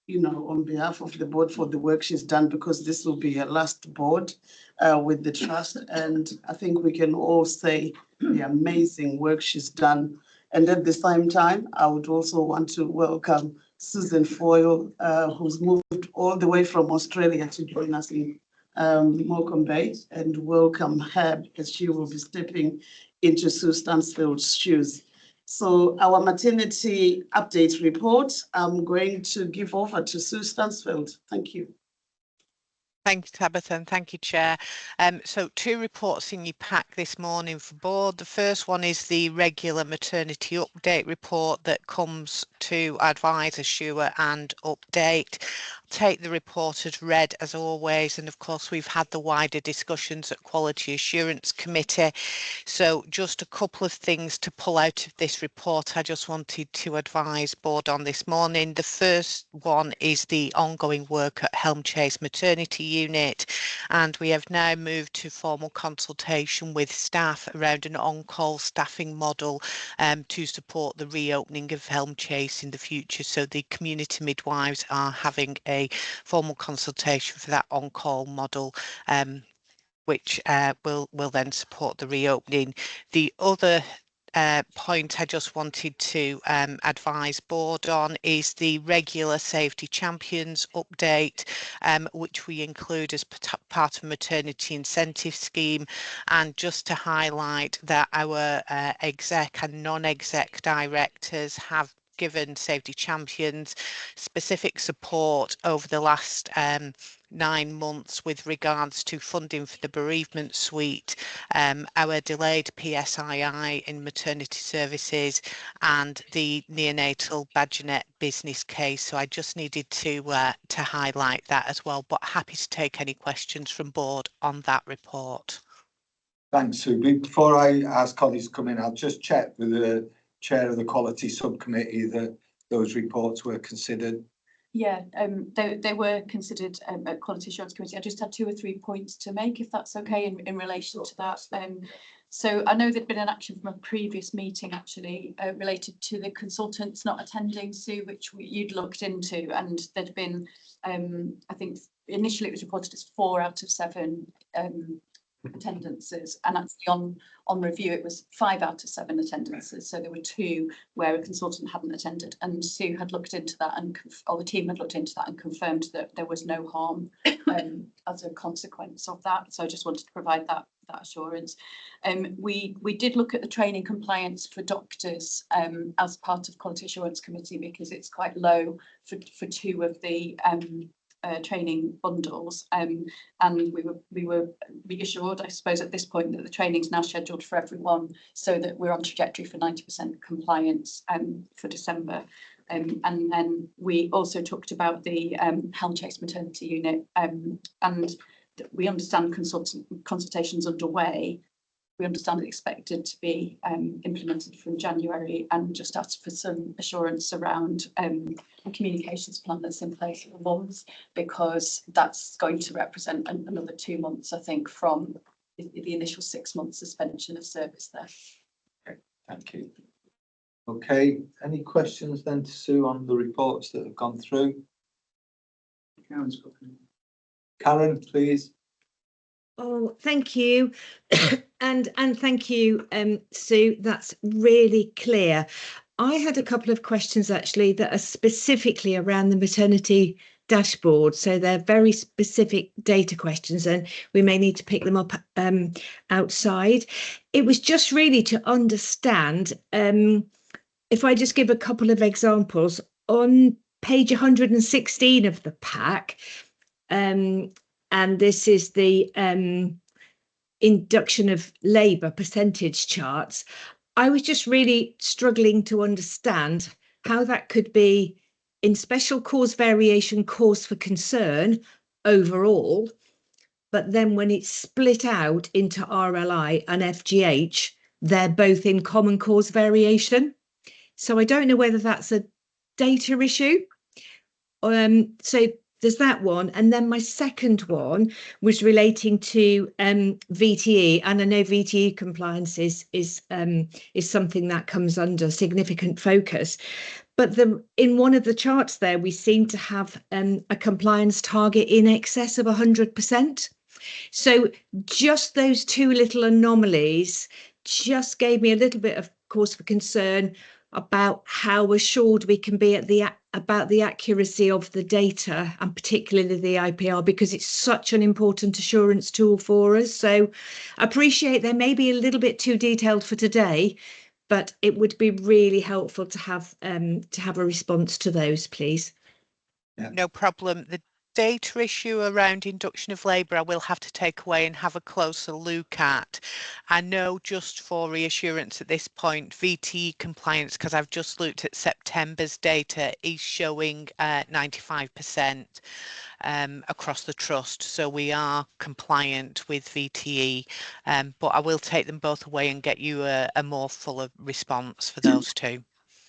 you know, on behalf of the board for the work she's done, because this will be her last board with the trust. And I think we can all say the amazing work she's done. And at the same time, I would also want to welcome Susan Foyle, who's moved all the way from Australia to join us in Morecambe Bay, and welcome her as she will be stepping into Sue Stansfield's shoes. So our maternity update report, I'm going to give over to Sue Stansfield. Thank you. Thank you, Tabitha, and thank you, Chair. So two reports in your pack this morning for board. The first one is the regular maternity update report that comes to advise, assure and update. Take the report as read as always, and of course we've had the wider discussions at Quality Assurance Committee. So just a couple of things to pull out of this report I just wanted to advise board on this morning. The first one is the ongoing work at Helm Chase Maternity Unit, and we have now moved to formal consultation with staff around an on-call staffing model to support the reopening of Helm Chase in the future. So the community midwives are having a formal consultation for that on-call model, which will then support the reopening. The other point I just wanted to advise board on is the regular Safety Champions update, which we include as part of maternity incentive scheme. And just to highlight that our exec and non-exec directors have given Safety Champions specific support over the last 9 months with regards to funding for the bereavement suite, our delayed PSII in maternity services, and the neonatal Badgernet business case. So I just needed to highlight that as well, but happy to take any questions from board on that report. Thanks, Sue. Before I ask colleagues to come in, I'll just check with the chair of the quality subcommittee that those reports were considered. Yeah, they were considered at Quality Assurance Committee. I just had 2 or 3 points to make, if that's okay, in relation to that. So I know there'd been an action from a previous meeting actually related to the consultants not attending, Sue, which you'd looked into, and there'd been, I think initially it was reported as 4 out of 7 attendances, and actually on review it was 5 out of 7 attendances. So there were 2 where a consultant hadn't attended, and Sue had looked into that, and or the team had looked into that and confirmed that there was no harm as a consequence of that. So I just wanted to provide that assurance. We did look at the training compliance for doctors as part of Quality Assurance Committee, because it's quite low for 2 of the training bundles, and we were reassured, I suppose, at this point that the training's now scheduled for everyone, so that we're on trajectory for 90% compliance for December. And then we also talked about the Helm Chase maternity unit, and we understand consultations underway. We understand it's expected to be implemented from January, and just asked for some assurance around a communications plan that's in place for mums, because that's going to represent another 2 months, I think, from the initial 6 months suspension of service there. Okay, thank you. Okay, any questions then to Sue on the reports that have gone through? Karen, please. Oh, thank you. and thank you, Sue. That's really clear. I had a couple of questions actually that are specifically around the maternity dashboard. So they're very specific data questions, and we may need to pick them up outside. It was just really to understand, if I just give a couple of examples, on page 116 of the pack, and this is the induction of labour percentage charts. I was just really struggling to understand how that could be in special cause variation cause for concern overall, but then when it's split out into RLI and FGH, they're both in common cause variation. So I don't know whether that's a data issue. So there's that one. And then my second one was relating to VTE, and I know VTE compliance is something that comes under significant focus. But in one of the charts there, we seem to have a compliance target in excess of 100%. So just those 2 little anomalies just gave me a little bit of cause for concern about how assured we can be about the accuracy of the data, and particularly the IPR, because it's such an important assurance tool for us. So I appreciate they may be a little bit too detailed for today, but it would be really helpful to have a response to those, please. Yeah. No problem. The data issue around induction of labour I will have to take away and have a closer look at. I know, just for reassurance at this point, VTE compliance, because I've just looked at September's data, is showing 95% across the trust. So we are compliant with VTE, but I will take them both away and get you a more fuller response for those 2.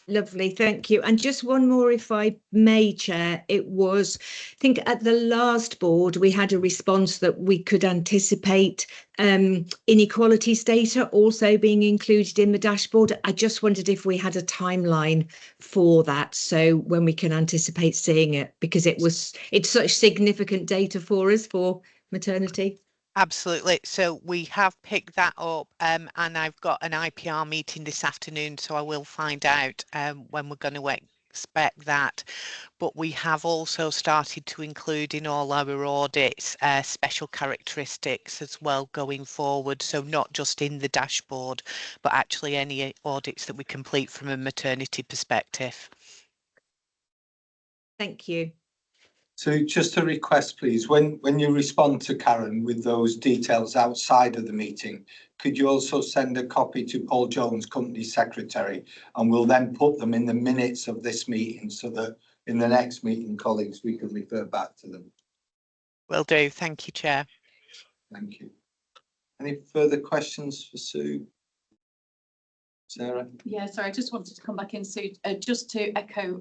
Lovely, thank you. And just one more, if I may, Chair. It was, I think at the last board, we had a response that we could anticipate inequalities data also being included in the dashboard. I just wondered if we had a timeline for that, so when we can anticipate seeing it, because it's such significant data for us for maternity. Absolutely. So we have picked that up, and I've got an IPR meeting this afternoon, so I will find out when we're going to expect that. But we have also started to include in all our audits special characteristics as well going forward. So not just in the dashboard, but actually any audits that we complete from a maternity perspective. Thank you. So just a request, please, when you respond to Karen with those details outside of the meeting, could you also send a copy to Paul Jones, Company Secretary, and we'll then put them in the minutes of this meeting so that in the next meeting, colleagues, we can refer back to them. Will do. Thank you, Chair. Thank you. Any further questions for Sue? Sarah? Yeah, sorry, I just wanted to come back in, Sue, just to echo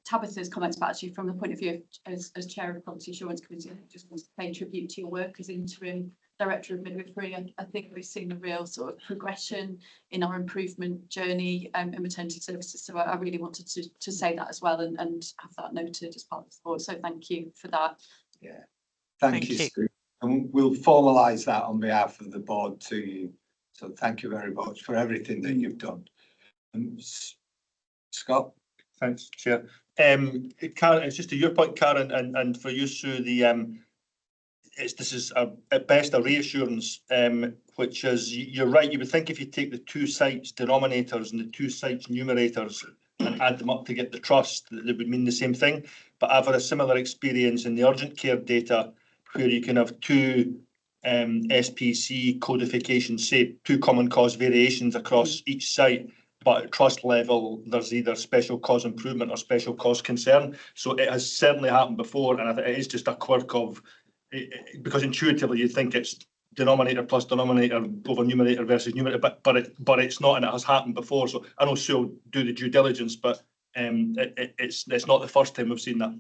Tabitha's comments, but actually from the point of view of, as Chair of Quality Assurance Committee, I just want to pay tribute to your work as interim Director of Midwifery. I think we've seen a real sort of progression in our improvement journey in maternity services. So I really wanted to say that as well and have that noted as part of the board. So thank you for that. Yeah, thank you, Sue. And we'll formalise that on behalf of the board to you. So thank you very much for everything that you've done. Scott? Thanks, Chair. Karen, it's just to your point, Karen, and for you, Sue, this is at best a reassurance, which is, you're right, you would think if you take the two sites denominators and the two sites numerators and add them up to get the trust, that it would mean the same thing. But I've had a similar experience in the urgent care data where you can have two SPC codifications, say two common cause variations across each site, but at trust level, there's either special cause improvement or special cause concern. So it has certainly happened before, and I think it is just a quirk of, because intuitively you think it's denominator plus denominator over numerator versus numerator, but it's not, and it has happened before. So I know Sue will do the due diligence, but it's not the first time we've seen that.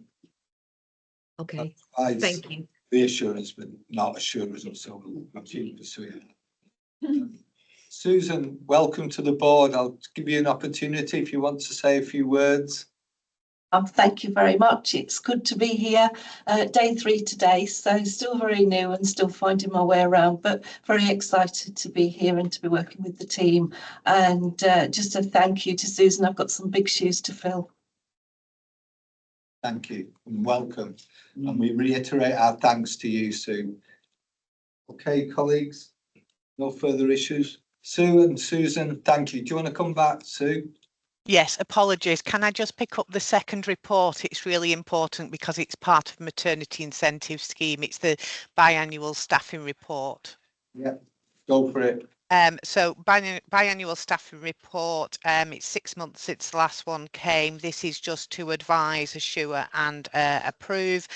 Okay, thank you. Reassurance, but not assurance, so we'll continue to pursue it. Susan, welcome to the board. I'll give you an opportunity if you want to say a few words. Thank you very much. It's good to be here. Day 3 today, so still very new and still finding my way around, but very excited to be here and to be working with the team. And just a thank you to Susan. I've got some big shoes to fill. Thank you and welcome. And we reiterate our thanks to you, Sue. Okay, colleagues, no further issues. Sue and Susan, thank you. Do you want to come back, Sue? Yes, apologies. Can I just pick up the second report? It's really important because it's part of maternity incentive scheme. It's the biannual staffing report. Yeah, go for it. So biannual staffing report, it's 6 months since the last one came. This is just to advise, assure and approve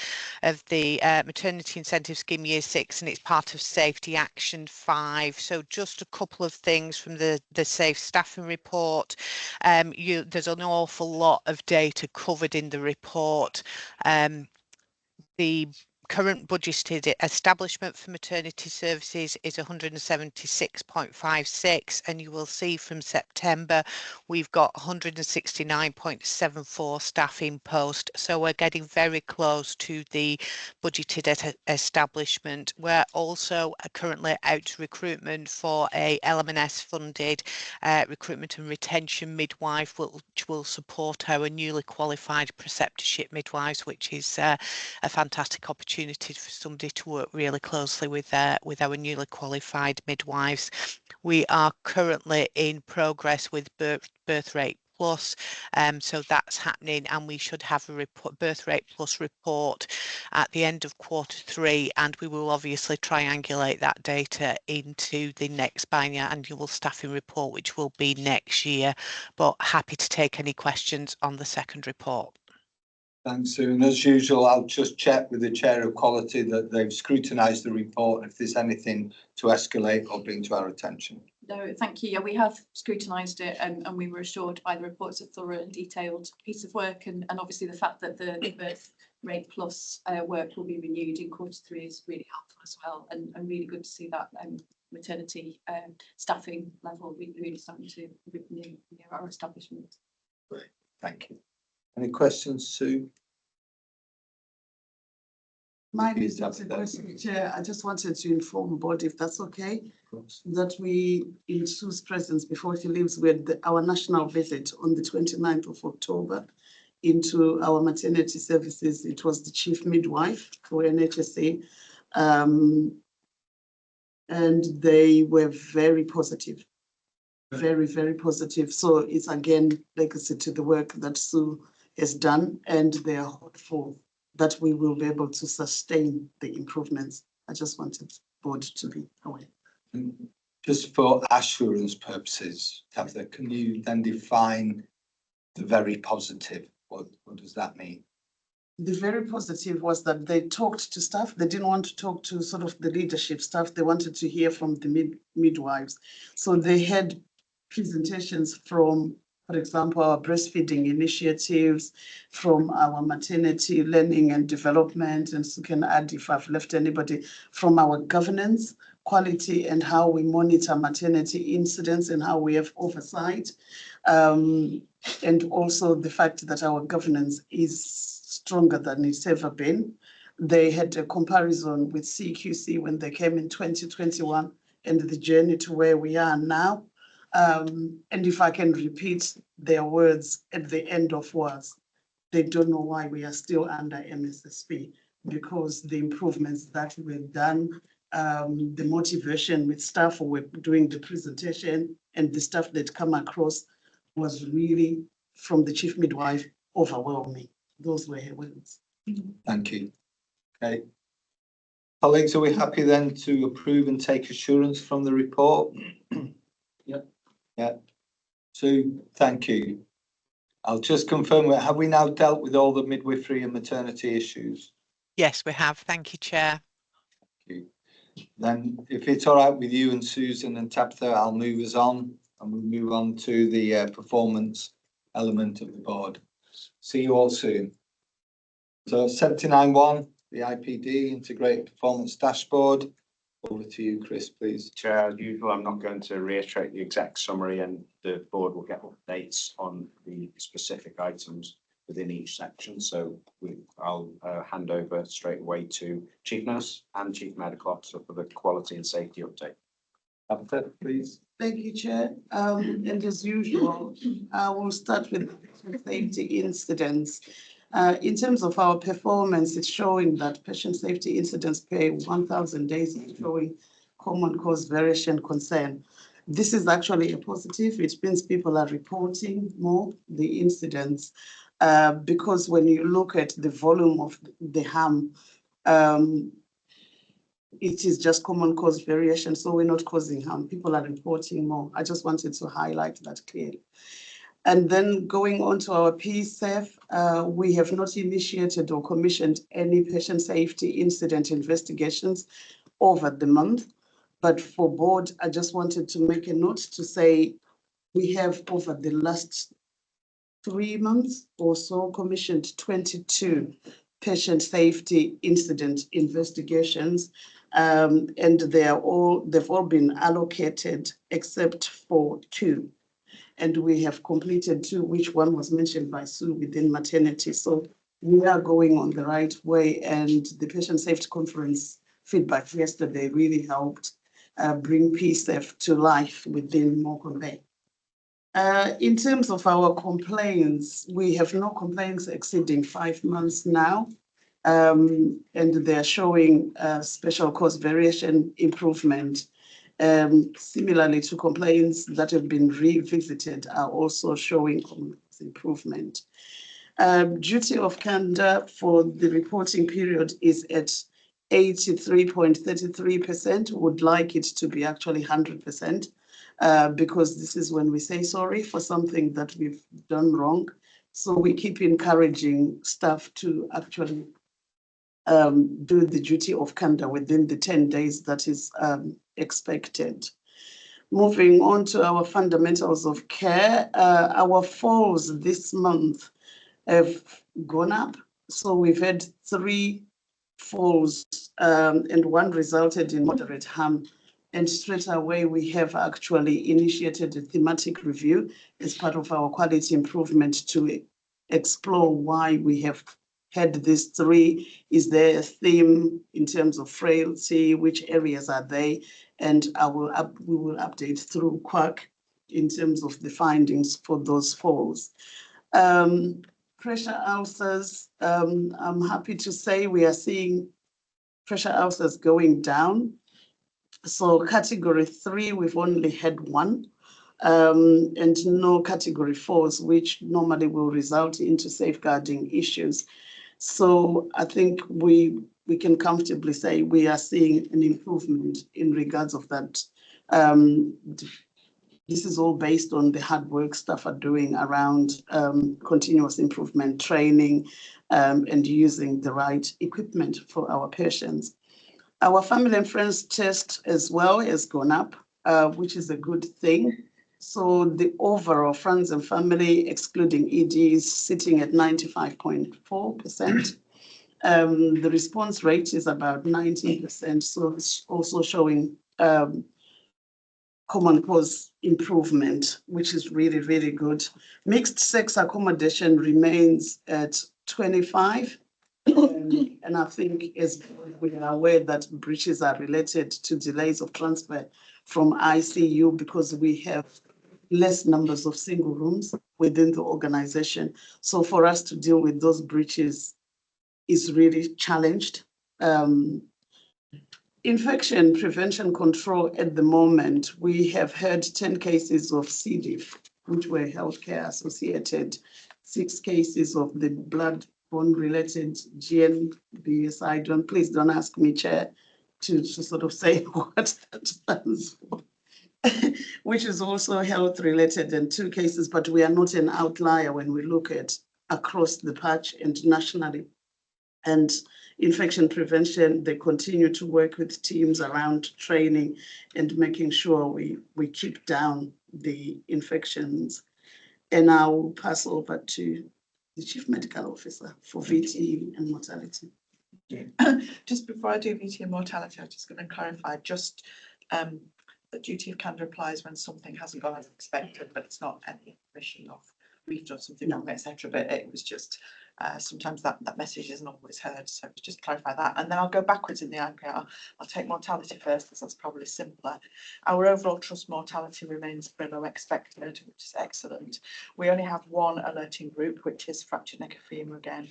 of the maternity incentive scheme year 6, and it's part of safety action 5. So just a couple of things from the safe staffing report. There's an awful lot of data covered in the report. The current budgeted establishment for maternity services is 176.56, and you will see from September we've got 169.74 staff in post, so we're getting very close to the budgeted establishment. We're also currently out to recruitment for a LMNS funded recruitment and retention midwife, which will support our newly qualified preceptorship midwives, which is a fantastic opportunity for somebody to work really closely with our newly qualified midwives. We are currently in progress with birth rate plus, so that's happening, and we should have a birth rate plus report at the end of Q3, and we will obviously triangulate that data into the next biannual staffing report, which will be next year. But happy to take any questions on the second report. Thanks, Sue. And as usual, I'll just check with the Chair of Quality that they've scrutinised the report, if there's anything to escalate or bring to our attention. No, thank you. Yeah, we have scrutinised it, and we were assured by the reports a thorough and detailed piece of work, and obviously the fact that the birth rate plus work will be renewed in Q3 is really helpful as well, and really good to see that maternity staffing level really starting to near our establishment. Great, thank you. Any questions, Sue? Mine Please, is not a Tabitha. question, Chair. I just wanted to inform board, if that's okay, Of course. that we, in Sue's presence before she leaves, we had our national visit on the 29th of October into our maternity services. It was the chief midwife for NHSA. And they were very positive, very, very positive. So it's again legacy to the work that Sue has done, and they are hopeful that we will be able to sustain the improvements. I just wanted board to be aware. Just for assurance purposes, Tabitha, can you then define the very positive? What does that mean? The very positive was that they talked to staff. They didn't want to talk to sort of the leadership staff. They wanted to hear from the midwives. So they had presentations from, for example, our breastfeeding initiatives, from our maternity learning and development, and so can add if I've left anybody, from our governance, quality, and how we monitor maternity incidents and how we have oversight. And also the fact that our governance is stronger than it's ever been. They had a comparison with CQC when they came in 2021 and the journey to where we are now. And if I can repeat their words at the end of words, they don't know why we are still under MSSP, because the improvements that were done, the motivation with staff who were doing the presentation and the stuff that come across was really, from the chief midwife, overwhelming. Those were her words. Thank you. Okay. Colleagues, are we happy then to approve and take assurance from the report? Yep. Yeah. Sue, thank you. I'll just confirm, have we now dealt with all the midwifery and maternity issues? Yes, we have. Thank you, Chair. Thank you. Then if it's all right with you and Susan and Tabitha, I'll move us on and we'll move on to the performance element of the board. See you all soon. So 79.1, the IPD, Integrated Performance Dashboard. Over to you, Chris, please. Chair, as usual, I'm not going to reiterate the exact summary, and the board will get updates on the specific items within each section. So I'll hand over straight away to Chief Nurse and Chief Medical Officer for the quality and safety update. Tabitha, please. Thank you, Chair. And as usual, I will start with safety incidents. In terms of our performance, it's showing that patient safety incidents per 1,000 days is showing common cause variation concern. This is actually a positive. It means people are reporting more the incidents, because when you look at the volume of the harm, it is just common cause variation. So we're not causing harm. People are reporting more. I just wanted to highlight that clearly. And then going on to our PSAF, we have not initiated or commissioned any patient safety incident investigations over the month. But for board, I just wanted to make a note to say we have over the last 3 months or so commissioned 22 patient safety incident investigations. And they've all been allocated except for 2. And we have completed 2, which one was mentioned by Sue within maternity. So we are going on the right way, and the patient safety conference feedback yesterday really helped bring PSAF to life within Morecambe Bay. In terms of our complaints, we have no complaints exceeding 5 months now, and they're showing special cause variation improvement. Similarly to complaints that have been revisited are also showing improvement. Duty of candor for the reporting period is at 83.33%. Would like it to be actually 100%, because this is when we say sorry for something that we've done wrong. So we keep encouraging staff to actually do the duty of candor within the 10 days that is expected. Moving on to our fundamentals of care, our falls this month have gone up. So we've had 3 falls and 1 resulted in moderate harm. And straight away, we have actually initiated a thematic review as part of our quality improvement to explore why we have had these three. Is there a theme in terms of frailty? Which areas are they? And we will update through QAC in terms of the findings for those falls. Pressure ulcers, I'm happy to say we are seeing pressure ulcers going down. So category 3, we've only had 1. And no category 4s, which normally will result into safeguarding issues. So I think we can comfortably say we are seeing an improvement in regards of that. This is all based on the hard work staff are doing around continuous improvement training and using the right equipment for our patients. Our family and friends test as well has gone up, which is a good thing. So the overall friends and family, excluding ED, is sitting at 95.4%. The response rate is about 19%, so it's also showing common cause improvement, which is really, really good. Mixed sex accommodation remains at 25. And I think as we are aware that breaches are related to delays of transfer from ICU because we have less numbers of single rooms within the organization. So for us to deal with those breaches is really challenged. Infection prevention control at the moment, we have had 10 cases of C. diff, which were healthcare associated, 6 cases of the blood-borne related GNBS. Please don't ask me, Chair, to sort of say what that stands for. Which is also health related, and 2 cases, but we are not an outlier when we look at across the patch and nationally. And infection prevention, they continue to work with teams around training and making sure we keep down the infections. And I'll pass over to the Chief Medical Officer for VTE and mortality. Just before I do VTE and mortality, I'm just going to clarify the duty of candour applies when something hasn't gone as expected, but it's not any admission of we've done something wrong, etc. But it was just sometimes that message isn't always heard. So just clarify that. And then I'll go backwards in the IPR. I'll take mortality first, because that's probably simpler. Our overall trust mortality remains below expected, which is excellent. We only have 1 alerting group, which is fractured neck of femur again.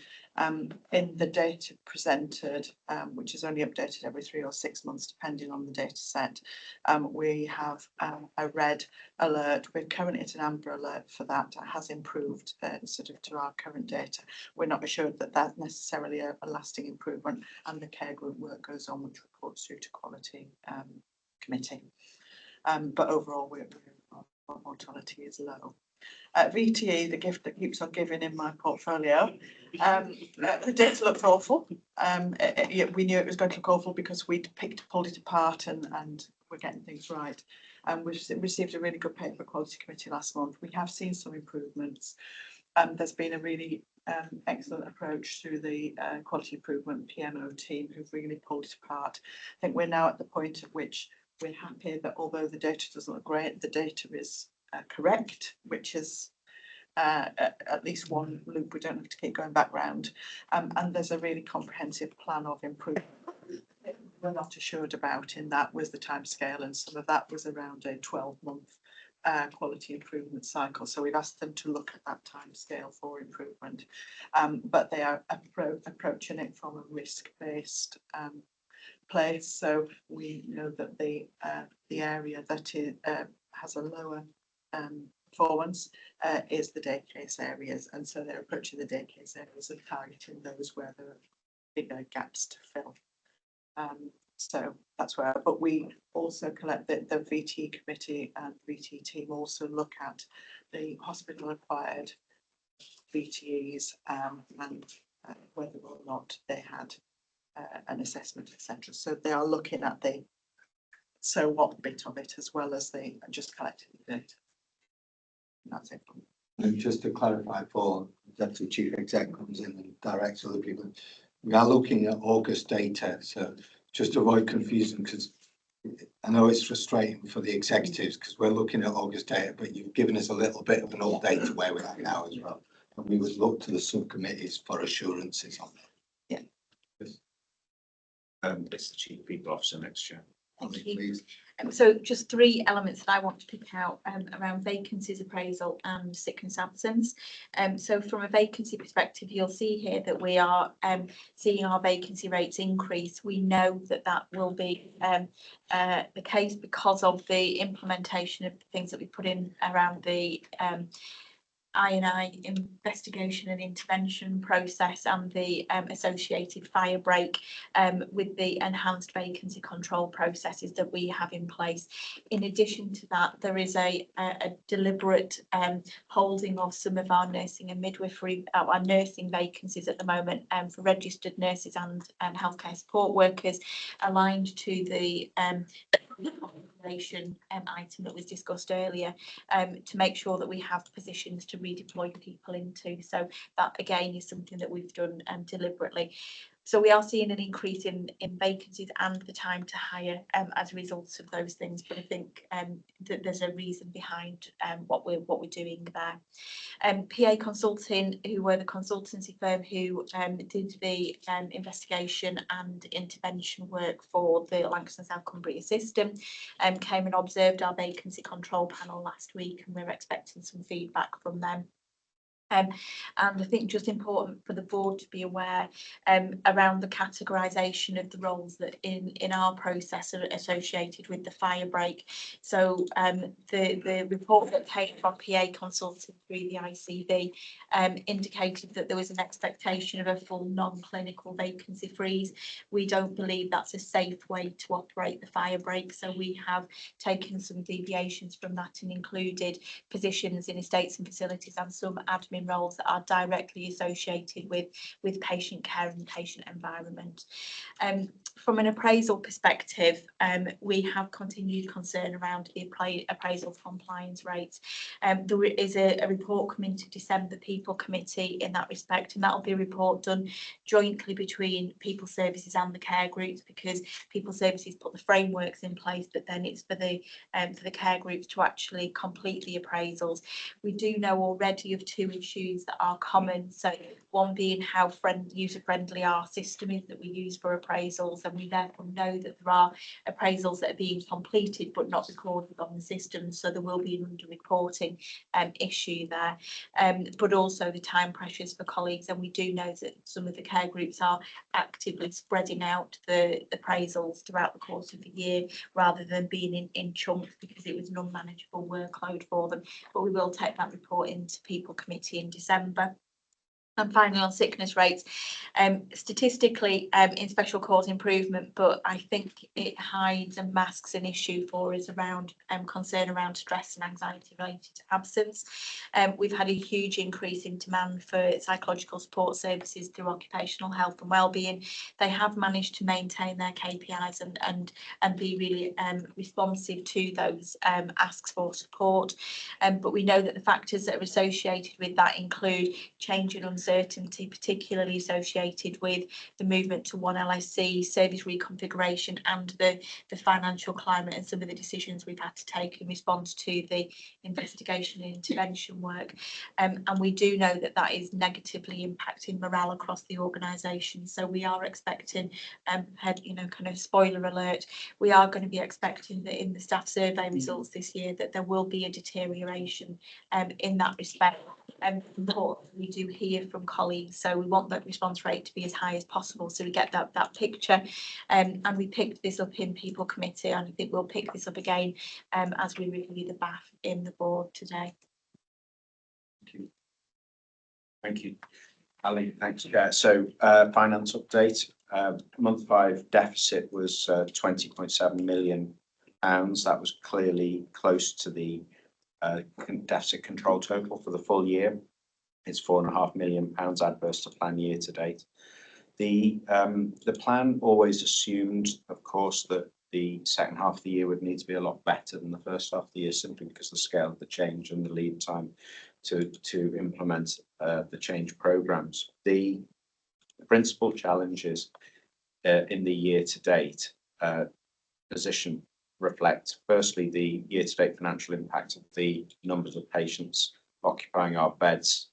In the data presented, which is only updated every 3 or 6 months, depending on the data set, we have a red alert. We're currently at an amber alert for that. It has improved sort of to our current data. We're not assured that that's necessarily a lasting improvement, and the care group work goes on, which reports through to quality committee. But overall, our mortality is low. VTE, the gift that keeps on giving in my portfolio. The data looked awful. We knew it was going to look awful because we'd pulled it apart and we're getting things right. We received a really good paper quality committee last month. We have seen some improvements. There's been a really excellent approach through the quality improvement PMO team who've really pulled it apart. I think we're now at the point at which we're happy that although the data doesn't look great, the data is correct, which is at least one loop we don't have to keep going back round. And there's a really comprehensive plan of improvement. We're not assured about in that was the timescale, and some of that was around a 12-month quality improvement cycle. So we've asked them to look at that timescale for improvement, but they are approaching it from a risk-based place. So we know that the area that has a lower performance is the day case areas, and so they're approaching the day case areas and targeting those where there are bigger gaps to fill. So that's where, but we also collect the VT committee and VT team also look at the hospital acquired VTEs and whether or not they had an assessment, etc. So they are looking at the so what bit of it as well as the just collecting the data. And that's it. And just to clarify, for Deputy Chief Exec comes in and directs other people, we are looking at August data, so just to avoid confusion, because I know it's frustrating for the executives because we're looking at August data, but you've given us a little bit of an update to where we are now as well. And we would look to the subcommittees for assurances on that. It's the chief people officer next year. Thank you. Please. So just 3 elements that I want to pick out around vacancies, appraisal and sickness absence. So from a vacancy perspective, you'll see here that we are seeing our vacancy rates increase. We know that that will be the case because of the implementation of the things that we put in around the I&I investigation and intervention process and the associated fire break with the enhanced vacancy control processes that we have in place. In addition to that, there is a deliberate holding of some of our nursing and midwifery, our nursing vacancies at the moment for registered nurses and healthcare support workers, aligned to the item that was discussed earlier, to make sure that we have positions to redeploy people into. So that again is something that we've done deliberately. So we are seeing an increase in vacancies and the time to hire as a result of those things. But I think that there's a reason behind what we're doing there. PA Consulting, who were the consultancy firm who did the investigation and intervention work for the Lancashire and South Cumbria system, came and observed our vacancy control panel last week, and we're expecting some feedback from them. And I think just important for the board to be aware around the categorisation of the roles that in our process are associated with the fire break. So the report that came from PA Consulting through the ICB indicated that there was an expectation of a full non-clinical vacancy freeze. We don't believe that's a safe way to operate the fire break, so we have taken some deviations from that and included positions in estates and facilities and some admin roles that are directly associated with patient care and patient environment. From an appraisal perspective, we have continued concern around the appraisal compliance rates. There is a report coming to December People Committee in that respect, and that will be a report done jointly between People Services and the care groups, because People Services put the frameworks in place, but then it's for the care groups to actually complete the appraisals. We do know already of 2 issues that are common. So one being how user-friendly our system is that we use for appraisals, and we therefore know that there are appraisals that are being completed but not recorded on the system, so there will be an under-reporting issue there. But also the time pressures for colleagues, and we do know that some of the care groups are actively spreading out the appraisals throughout the course of the year rather than being in chunks, because it was an unmanageable workload for them. But we will take that report into People Committee in December. And finally, on sickness rates, statistically in special cause improvement, but I think it hides and masks an issue for us around concern around stress and anxiety related to absence. We've had a huge increase in demand for psychological support services through occupational health and wellbeing. They have managed to maintain their KPIs and be really responsive to those asks for support. But we know that the factors that are associated with that include change in uncertainty, particularly associated with the movement to one LSC, service reconfiguration, and the financial climate and some of the decisions we've had to take in response to the investigation and intervention work. And we do know that that is negatively impacting morale across the organisation. So we are expecting, kind of spoiler alert, we are going to be expecting that in the staff survey results this year that there will be a deterioration in that respect. But we do hear from colleagues, so we want that response rate to be as high as possible, so we get that picture. And we picked this up in People Committee, and I think we'll pick this up again as we review the BAF in the board today. Thank you, Ali. Thanks, Chair. So finance update. Month 5 deficit was £20.7 million. That was clearly close to the deficit control total for the full year. It's £4.5 million adverse to plan year to date. The plan always assumed, of course, that the second half of the year would need to be a lot better than the first half of the year, simply because of the scale of the change and the lead time to implement the change programs. The principal challenges in the year to date position reflect, firstly, the year to date financial impact of the numbers of patients occupying our beds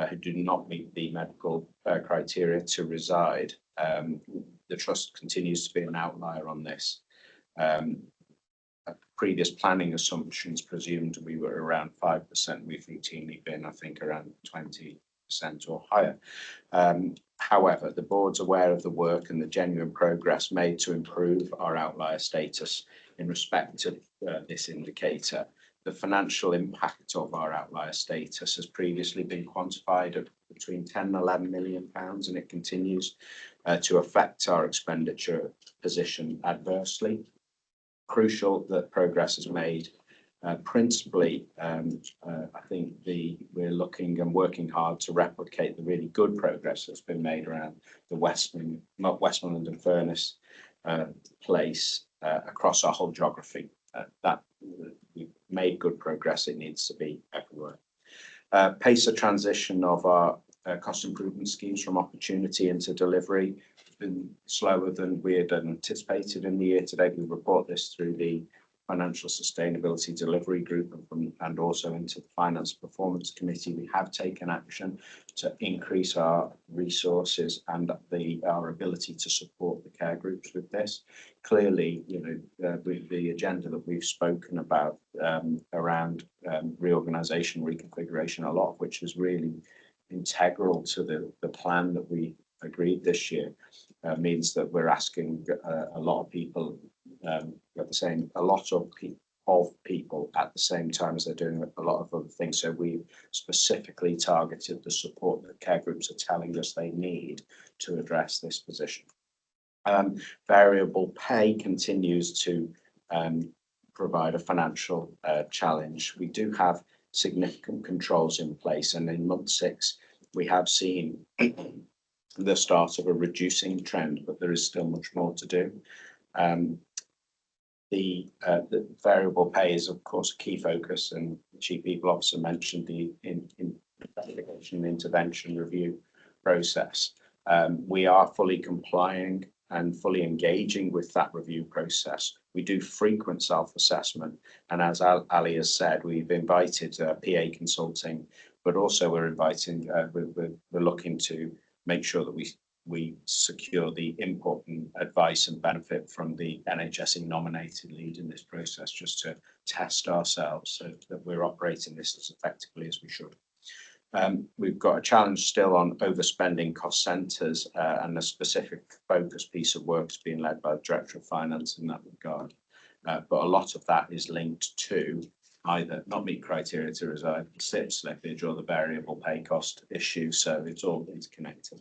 who do not meet the medical criteria to reside. The trust continues to be an outlier on this. Previous planning assumptions presumed we were around 5%. We've routinely been, I think, around 20% or higher. However, the board's aware of the work and the genuine progress made to improve our outlier status in respect to this indicator. The financial impact of our outlier status has previously been quantified at between 10 and 11 million pounds, and it continues to affect our expenditure position adversely. Crucial that progress is made. Principally, I think we're looking and working hard to replicate the really good progress that's been made around the Westmoreland and Furness place across our whole geography. That we've made good progress. It needs to be everywhere. Pace of transition of our cost improvement schemes from opportunity into delivery has been slower than we had anticipated in the year to date. We report this through the Financial Sustainability Delivery Group and also into the Finance Performance Committee. We have taken action to increase our resources and our ability to support the care groups with this. Clearly, with the agenda that we've spoken about around reorganisation, reconfiguration, a lot of which is really integral to the plan that we agreed this year, means that we're asking a lot of people a lot of people at the same time as they're doing a lot of other things. So we've specifically targeted the support that care groups are telling us they need to address this position. Variable pay continues to provide a financial challenge. We do have significant controls in place, and in month 6 we have seen the start of a reducing trend, but there is still much more to do. The variable pay is, of course, a key focus, and the Chief People Officer mentioned the investigation intervention review process. We are fully complying and fully engaging with that review process. We do frequent self-assessment, and as Ali has said, we've invited PA Consulting, but also we're looking to make sure that we secure the input and advice and benefit from the NHSE nominated lead in this process, just to test ourselves so that we're operating this as effectively as we should. We've got a challenge still on overspending cost centres, and a specific focus piece of work is being led by the Director of Finance in that regard. But a lot of that is linked to either not meet criteria to reside, SIP slippage, or the variable pay cost issue. So it's all interconnected.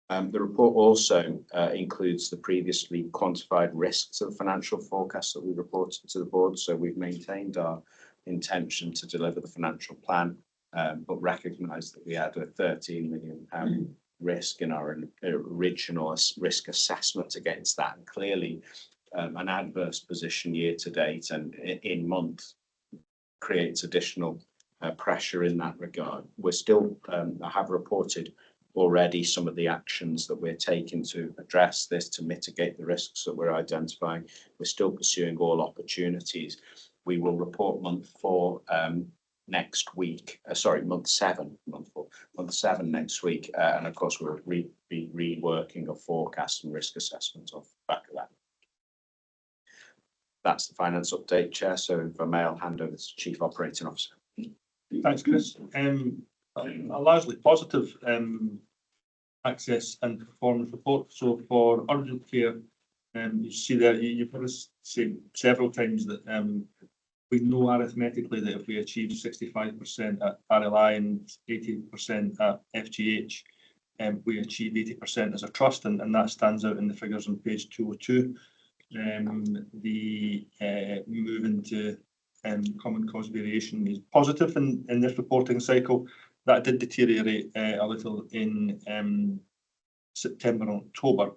The report also includes the previously quantified risks of the financial forecast that we reported to the board. So we've maintained our intention to deliver the financial plan, but recognise that we had a £13 million risk in our original risk assessment against that. And clearly, an adverse position year to date and in month creates additional pressure in that regard. We're still, I have reported already some of the actions that we're taking to address this, to mitigate the risks that we're identifying. We're still pursuing all opportunities. We will report month 4 next week. Month 7 next week. And of course, we'll be reworking a forecast and risk assessment off the back of that. That's the finance update, Chair. So if I may, I'll hand over to Chief Operating Officer. Thanks, Chris. A largely positive access and performance report. So for urgent care, you see there, you've heard us say several times that we know arithmetically that if we achieve 65% at RLI and 80% at FGH, we achieve 80% as a trust, and that stands out in the figures on page 202. The move into common cause variation is positive in this reporting cycle. That did deteriorate a little in September and October.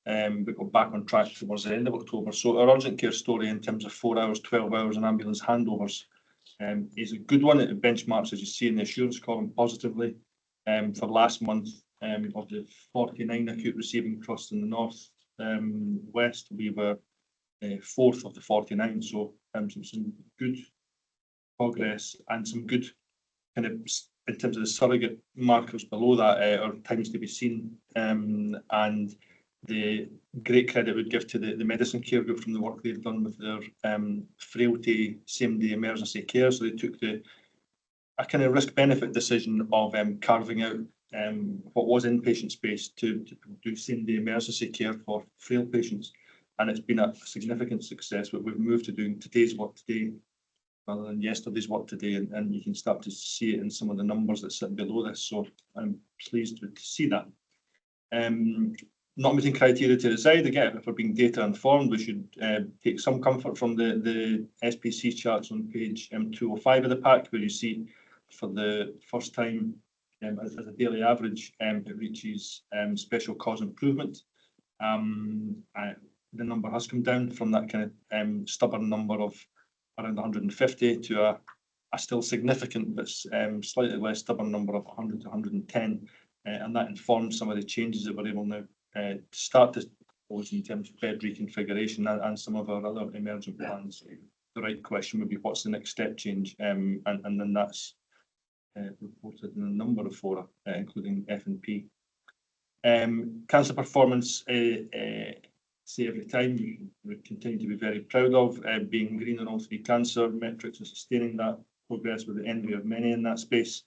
We got back on track towards the end of October. So our urgent care story in terms of 4 hours, 12 hours and ambulance handovers is a good one. It benchmarks, as you see in the assurance column, positively. For last month, of the 49 acute receiving trusts in the north west, we were 4th of the 49. So some good progress and some good kind of in terms of the surrogate markers below that, or times to be seen, and the great credit would give to the medicine care group from the work they've done with their frailty same-day emergency care. So they took a kind of risk-benefit decision of carving out what was inpatient space to do same-day emergency care for frail patients, and it's been a significant success. But we've moved to doing today's work today rather than yesterday's work today, and you can start to see it in some of the numbers that sit below this. So I'm pleased to see that. Not meeting criteria to the side, again, if we're being data informed, we should take some comfort from the SPC charts on page 205 of the pack, where you see for the first time as a daily average, it reaches special cause improvement. The number has come down from that kind of stubborn number of around 150 to a still significant but slightly less stubborn number of 100 to 110, and that informs some of the changes that we're able now to start to propose in terms of bed reconfiguration and some of our other emergent plans. The right question would be, what's the next step change, and then that's reported in a number of fora, including F&P. Cancer performance, say every time, we continue to be very proud of being green on all three cancer metrics and sustaining that progress with the envy of many in that space.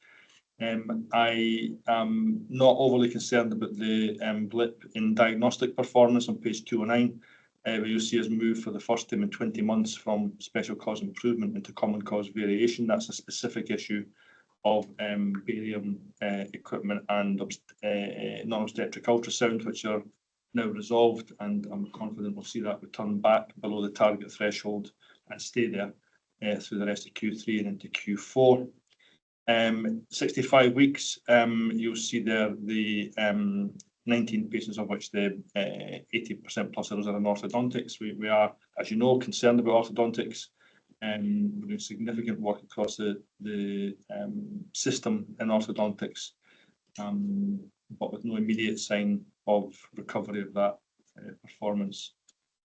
I am not overly concerned about the blip in diagnostic performance on page 209, where you'll see us move for the first time in 20 months from special cause improvement into common cause variation. That's a specific issue of barium equipment and non-obstetric ultrasound, which are now resolved, and I'm confident we'll see that return back below the target threshold and stay there through the rest of Q3 and into Q4. 65 weeks, you'll see there the 19 patients, of which the 80% plus of those are in orthodontics. We are, as you know, concerned about orthodontics. We're doing significant work across the system in orthodontics, but with no immediate sign of recovery of that performance.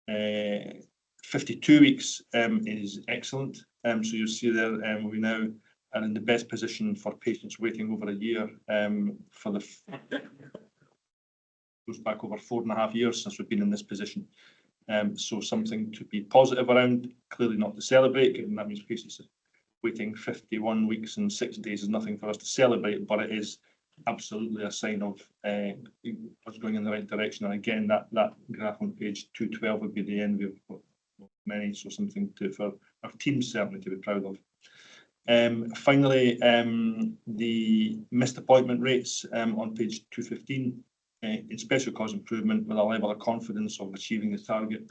52 weeks is excellent. So you'll see there we now are in the best position for patients waiting over a year. For the goes back over 4.5 years since we've been in this position. So something to be positive around, clearly not to celebrate, given that means patients waiting 51 weeks and 6 days is nothing for us to celebrate, but it is absolutely a sign of us going in the right direction. And again, that graph on page 212 would be the envy of many, so something for our team certainly to be proud of. Finally, the missed appointment rates on page 215 in special cause improvement with a level of confidence of achieving the target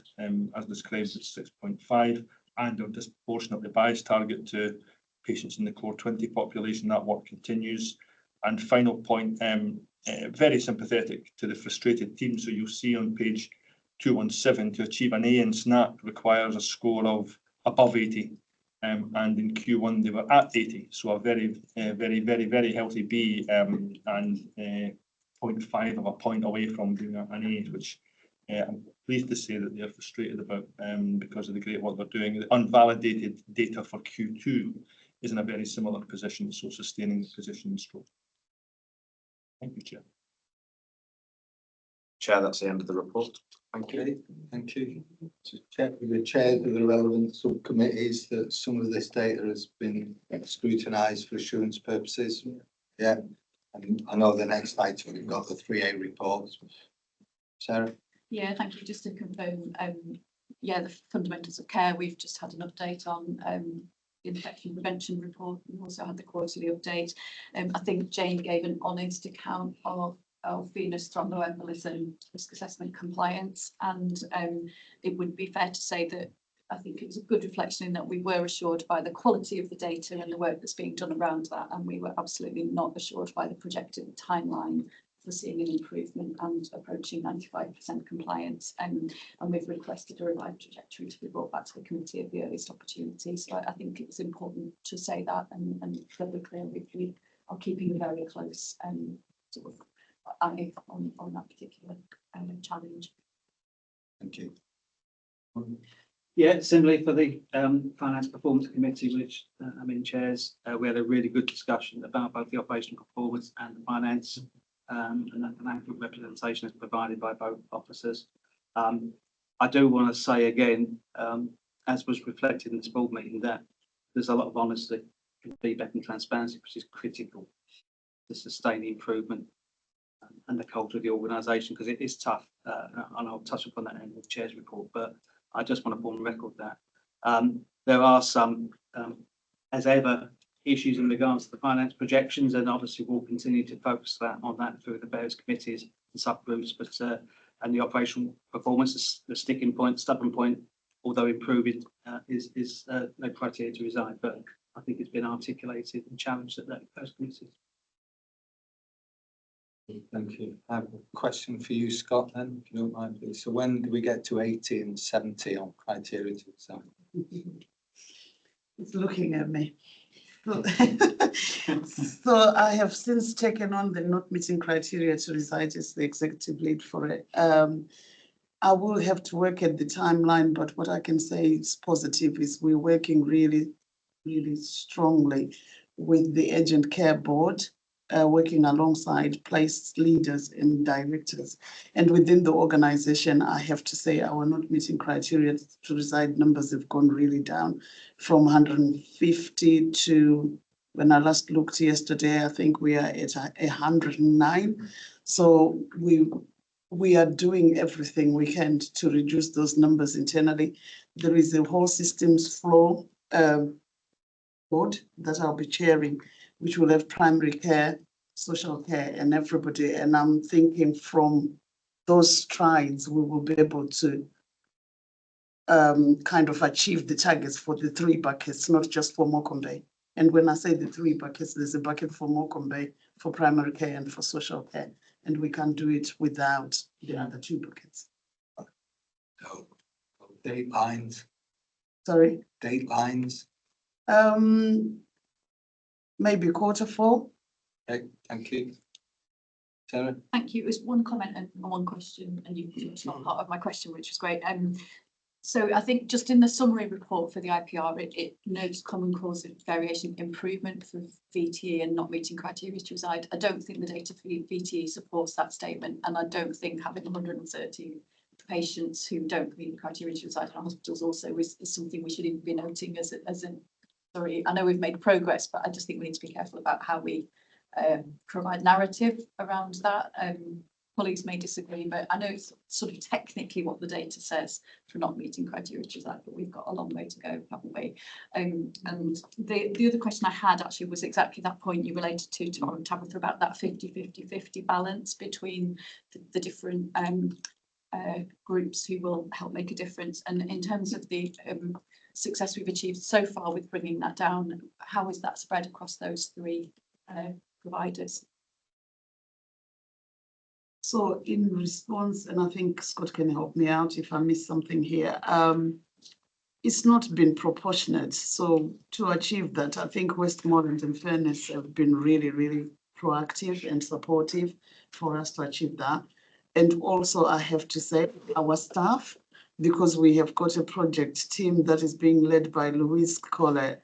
as described at 6.5, and a disproportionately biased target to patients in the core 20 population. That work continues. And final point, very sympathetic to the frustrated team. So you'll see on page 217, to achieve an A in SNAP requires a score of above 80. And in Q1 they were at 80, so a very healthy B, and 0.5 of a point away from being an A, which I'm pleased to say that they're frustrated about because of the great work they're doing. The unvalidated data for Q2 is in a very similar position, so sustaining the position is strong. Thank you, Chair. Chair, that's the end of the report. Thank you. Okay, thank you. To check with the chairs of the relevant subcommittees that some of this data has been scrutinised for assurance purposes. Yeah, and I know the next item we've got the 3A reports. Sarah? Yeah, thank you. Just to confirm, yeah, the fundamentals of care, we've just had an update on the infection prevention report. We've also had the quarterly update. I think Jane gave an honest account of venous thromboembolism risk assessment compliance, and it would be fair to say that I think it was a good reflection in that we were assured by the quality of the data and the work that's being done around that, and we were absolutely not assured by the projected timeline for seeing an improvement and approaching 95% compliance, and we've requested a revised trajectory to be brought back to the committee at the earliest opportunity. So I think it was important to say that, and that we're clear we are keeping a very close sort of eye on that particular challenge. Thank you. Yeah, similarly for the Finance Performance Committee, which I'm in chairs, we had a really good discussion about both the operational performance and the finance, and an accurate representation is provided by both officers. I do want to say again, as was reflected in this board meeting, that there's a lot of honesty, feedback and transparency, which is critical to sustain the improvement and the culture of the organisation, because it is tough, and I'll touch upon that in the chair's report, but I just want to form a record that there are some, as ever, issues in regards to the finance projections, and obviously we'll continue to focus on that through the various committees and subgroups, but and the operational performance, the sticking point, stubborn point, although improving, is no criteria to resign, but I think it's been articulated and challenged at those committees. Thank you. I have a question for you, Scott, then, if you don't mind, please. So when do we get to 80 and 70 on criteria to resign? It's looking at me. So I have since taken on the not meeting criteria to reside as the executive lead for it. I will have to work at the timeline, but what I can say is positive is we're working really, really strongly with the Urgent Care Board, working alongside place leaders and directors. And within the organization, I have to say our not meeting criteria to reside numbers have gone really down from 150 to, when I last looked yesterday, I think we are at 109. So we are doing everything we can to reduce those numbers internally. There is a whole systems flow board that I'll be chairing, which will have primary care, social care, and everybody. And I'm thinking from those strides, we will be able to kind of achieve the targets for the 3 buckets, not just for Morecambe Bay. And when I say the 3 buckets, there's a bucket for Morecambe Bay, for primary care, and for social care. And we can do it without the other 2 buckets. So, date lines. Sorry? Date lines. Maybe Q4. Okay, thank you. Sarah? Thank you. It was one comment and one question, and it's not part of my question, which was great. So I think just in the summary report for the IPR, it notes common cause of variation improvement for VTE and not meeting criteria to reside. I don't think the data for VTE supports that statement, and I don't think having 130 patients who don't meet the criteria to reside in our hospitals also is something we should even be noting as an. Sorry, I know we've made progress, but I just think we need to be careful about how we provide narrative around that. Colleagues may disagree, but I know it's sort of technically what the data says for not meeting criteria to that, but we've got a long way to go, haven't we? And the other question I had actually was exactly that point you related to Tabitha, about that 50-50-50 balance between the different groups who will help make a difference. And in terms of the success we've achieved so far with bringing that down, how is that spread across those 3 providers? So in response, and I think Scott can help me out if I miss something here, it's not been proportionate. So to achieve that, I think Westmoreland and Fairness have been really, really proactive and supportive for us to achieve that. And also I have to say our staff, because we have got a project team that is being led by Louise Collet,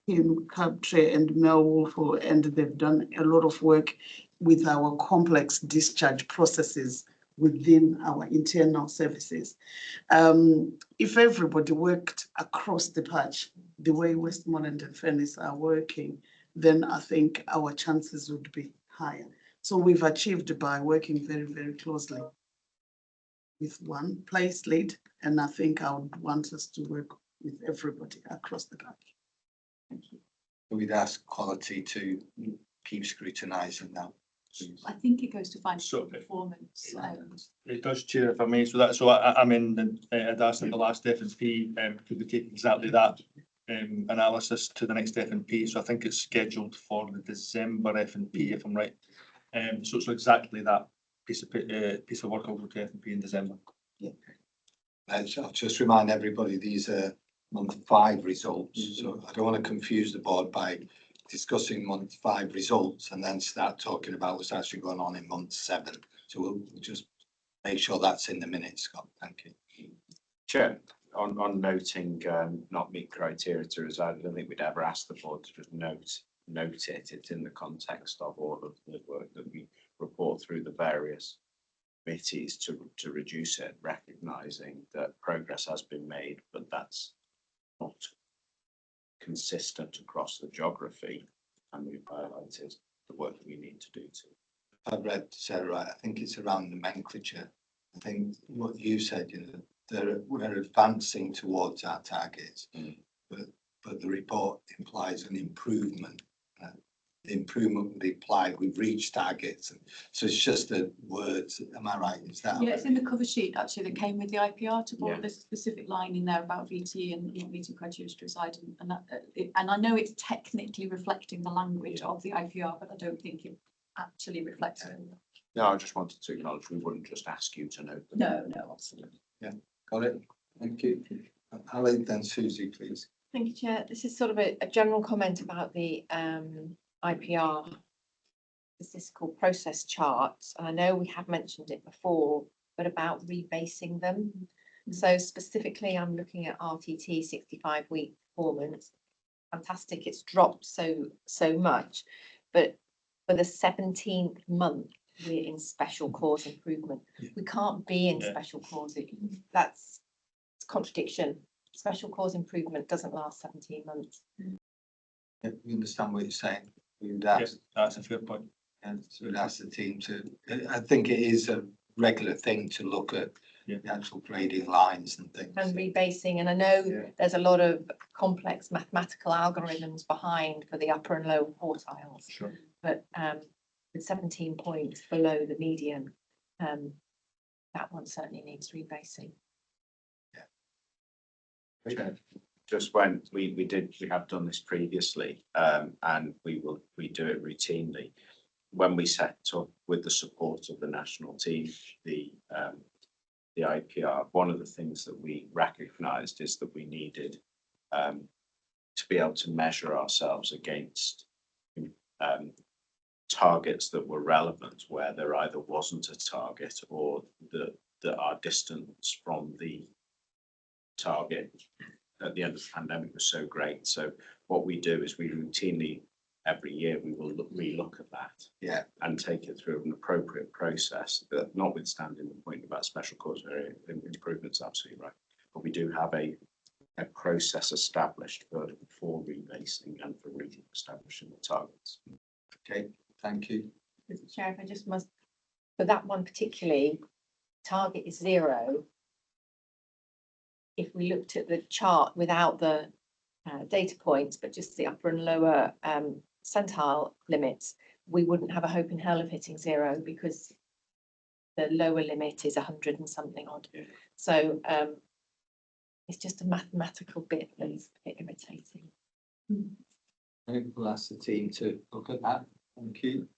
Kim Crabtree and Mel Wolfo, and they've done a lot of work with our complex discharge processes within our internal services. If everybody worked across the patch, the way Westmoreland and Fairness are working, then I think our chances would be higher. So we've achieved by working very, very closely with one place lead, and I think I would want us to work with everybody across the patch. Thank you. We'd ask quality to keep scrutinising that. I think it goes to financial performance. It does, Chair, if I may. I mean, I'd asked in the last F&P, could we take exactly that analysis to the next F&P? So I think it's scheduled for the December F&P, if I'm right. So it's exactly that piece of work over to F&P in December. Yeah. I'll just remind everybody, these are month 5 results. So I don't want to confuse the board by discussing month 5 results and then start talking about what's actually going on in month 7. So we'll just make sure that's in the minutes, Scott. Thank you. Chair, on noting not meet criteria to reside, I don't think we'd ever ask the board to just note it. It's in the context of all of the work that we report through the various committees to reduce it, recognising that progress has been made, but that's not consistent across the geography, and we've highlighted the work that we need to do to. I've read Sarah right. I think it's around nomenclature. I think what you said, you know, we're advancing towards our targets, but the report implies an improvement. The improvement would imply we've reached targets, so it's just the words. Am I right? Is that? Yeah, it's in the cover sheet actually that came with the IPR to board. Yeah. There's a specific line in there about VT and not meeting criteria to reside, and that and I know it's technically reflecting the language of the IPR, but I don't think it actually reflects it. No, I just wanted to acknowledge we wouldn't just ask you to note. No, absolutely. Yeah, got it. Thank you. Ali, then Susie, please. Thank you, Chair. This is sort of a general comment about the IPR statistical process charts. And I know we have mentioned it before, but about rebasing them. So specifically, I'm looking at RTT 65-week performance. Fantastic, it's dropped so much, but for the 17th month, we're in special cause improvement. We can't be in special cause. That's contradiction. Special cause improvement doesn't last 17 months. Yeah, we understand what you're saying. We would ask, That's a fair point. and so we'd ask the team to. I think it is a regular thing to look at the actual grading lines and things. And rebasing, and I know there's a lot of complex mathematical algorithms behind for the upper and lower quartiles. Sure. But with 17 points below the median, that one certainly needs rebasing. Just when we have done this previously, and we do it routinely. When we set up with the support of the national team, the IPR, one of the things that we recognised is that we needed to be able to measure ourselves against targets that were relevant, where there either wasn't a target or that our distance from the target at the end of the pandemic was so great. So what we do is we routinely, every year, we will relook at that and take it through an appropriate process, that notwithstanding the point about special cause improvements, absolutely right. But we do have a process established for rebasing and for re-establishing the targets. Okay, thank you. Mr. Chair, if I just must, for that one particularly, target is 0. If we looked at the chart without the data points, but just the upper and lower centile limits, we wouldn't have a hope in hell of hitting 0, because the lower limit is 100 and something odd. So it's just a mathematical bit that's a bit irritating. We'll ask the team to look at that. Thank you.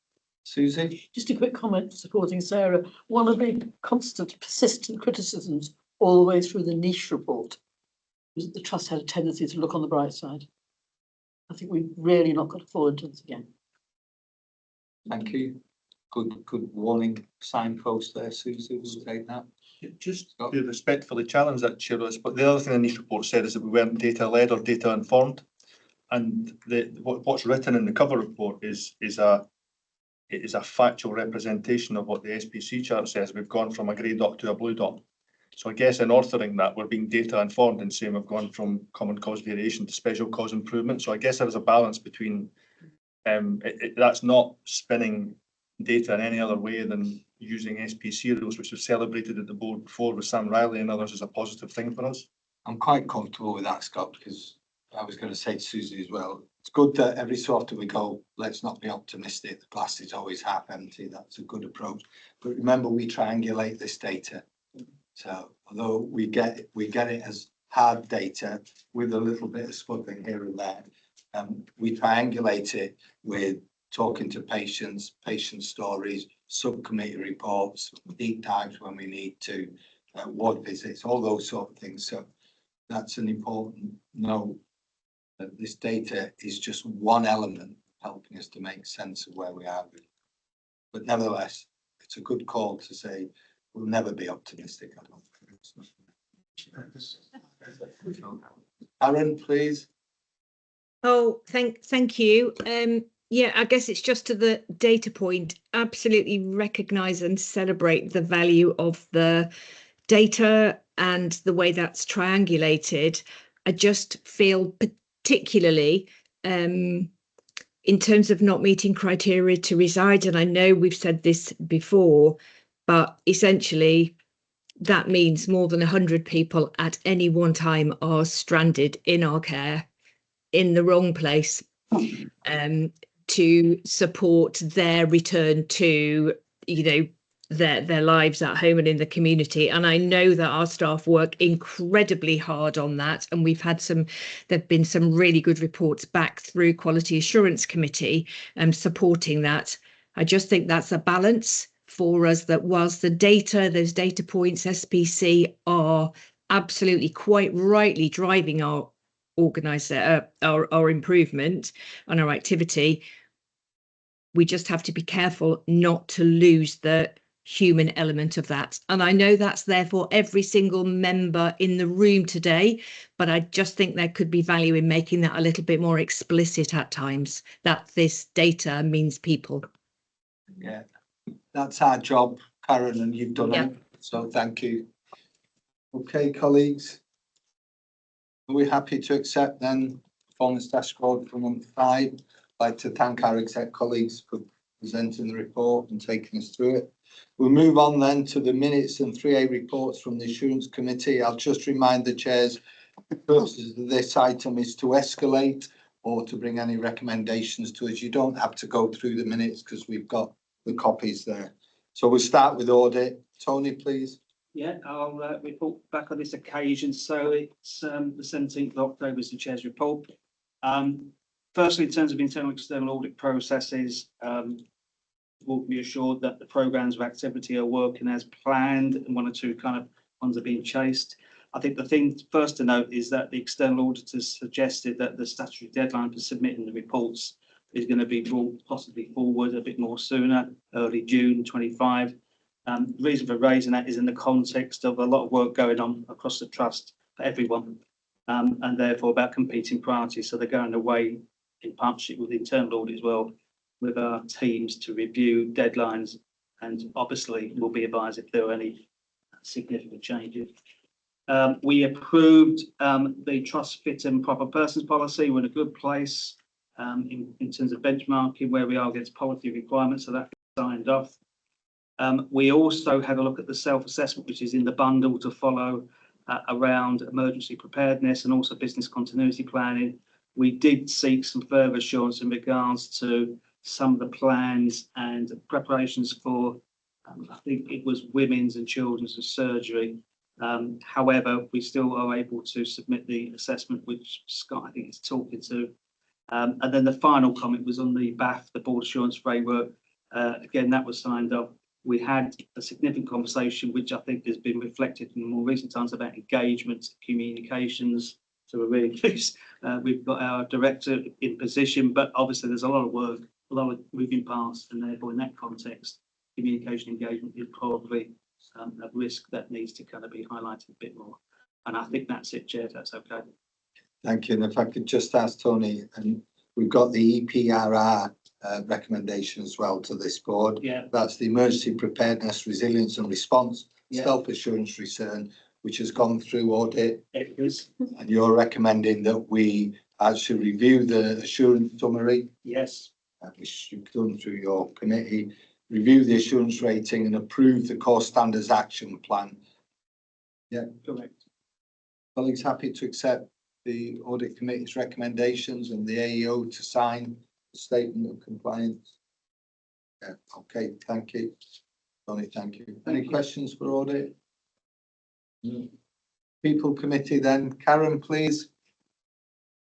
Susie? Just a quick comment supporting Sarah. One of the constant, persistent criticisms all the way through the niche report was that the trust had a tendency to look on the bright side. I think we've really not got to fall into this again. Thank you. Good warning signpost there, Susie. We'll take that. Just to respectfully challenge that, Chairless, but the other thing the niche report said is that we weren't data led or data informed, and what's written in the cover report is a factual representation of what the SPC chart says. We've gone from a grey dot to a blue dot. So I guess in authoring that, we're being data informed and saying we've gone from common cause variation to special cause improvement. So I guess there is a balance between that's not spinning data in any other way than using SPC rules, which was celebrated at the board before with Sam Riley and others as a positive thing for us. I'm quite comfortable with that, Scott, because I was going to say to Susie as well, it's good that every so often we go, let's not be optimistic. The glass is always half empty. That's a good approach. But remember, we triangulate this data. So although we get it as hard data with a little bit of sputtering here and there, we triangulate it with talking to patients, patient stories, subcommittee reports, deep dives when we need to, ward visits, all those sort of things. So that's an important note, that this data is just one element helping us to make sense of where we are. But nevertheless, it's a good call to say we'll never be optimistic. I don't think. Karen, please. Oh, thank you. Yeah, I guess it's just to the data point, absolutely recognise and celebrate the value of the data and the way that's triangulated. I just feel particularly in terms of not meeting criteria to reside, and I know we've said this before, but essentially that means more than 100 people at any one time are stranded in our care in the wrong place to support their return to, you know, their lives at home and in the community. And I know that our staff work incredibly hard on that. And we've had there've been some really good reports back through Quality Assurance Committee supporting that. I just think that's a balance for us, that whilst the data, those data points, SPC, are absolutely quite rightly driving our our improvement and our activity, we just have to be careful not to lose the human element of that. And I know that's there for every single member in the room today, but I just think there could be value in making that a little bit more explicit at times, that this data means people. Yeah, that's our job, Karen, and you've done it. So thank you. Okay, colleagues. Are we happy to accept then performance dashboard for month 5? I'd like to thank our exec colleagues for presenting the report and taking us through it. We'll move on then to the minutes and 3A reports from the Assurance Committee. I'll just remind the chairs, the purpose of this item is to escalate or to bring any recommendations to us. You don't have to go through the minutes because we've got the copies there. So we'll start with audit. Tony, please. Yeah, I'll report back on this occasion. So it's the 17th of October is the Chair's report. Firstly, in terms of internal and external audit processes, we'll be assured that the programmes of activity are working as planned, and 1 or 2 kind of ones are being chased. I think the thing first to note is that the external auditors suggested that the statutory deadline for submitting the reports is going to be brought possibly forward a bit more sooner, early June 25. The reason for raising that is in the context of a lot of work going on across the trust for everyone, and therefore about competing priorities. So they're going away in partnership with the internal audit as well, with our teams to review deadlines, and obviously we'll be advised if there are any significant changes. We approved the trust fit and proper persons policy. We're in a good place in terms of benchmarking where we are against policy requirements, so that's signed off. We also had a look at the self-assessment, which is in the bundle to follow around emergency preparedness and also business continuity planning. We did seek some further assurance in regards to some of the plans and preparations for, I think it was women's and children's and surgery. However, we still are able to submit the assessment, which Scott, I think, is talking to. And then the final comment was on the BAF, the Board Assurance Framework. Again, that was signed off. We had a significant conversation, which I think has been reflected in more recent times, about engagement, communications. So we're really pleased. We've got our director in position, but obviously there's a lot of work, a lot of moving parts, and therefore in that context, communication engagement is probably a risk that needs to kind of be highlighted a bit more. And I think that's it, Chair, if that's okay. Thank you. And if I could just ask Tony, and we've got the EPRR recommendation as well to this board. Yeah. That's the Emergency Preparedness, Resilience and Response Self-Assurance Return, which has gone through audit. It is. And you're recommending that we actually review the assurance summary. Yes. Which you've done through your committee, review the assurance rating and approve the core standards action plan. Yeah. Correct. Colleagues happy to accept the audit committee's recommendations and the AEO to sign the statement of compliance? Yeah, okay, thank you. Tony, thank you. Any questions for audit? No. People committee then. Karen, please.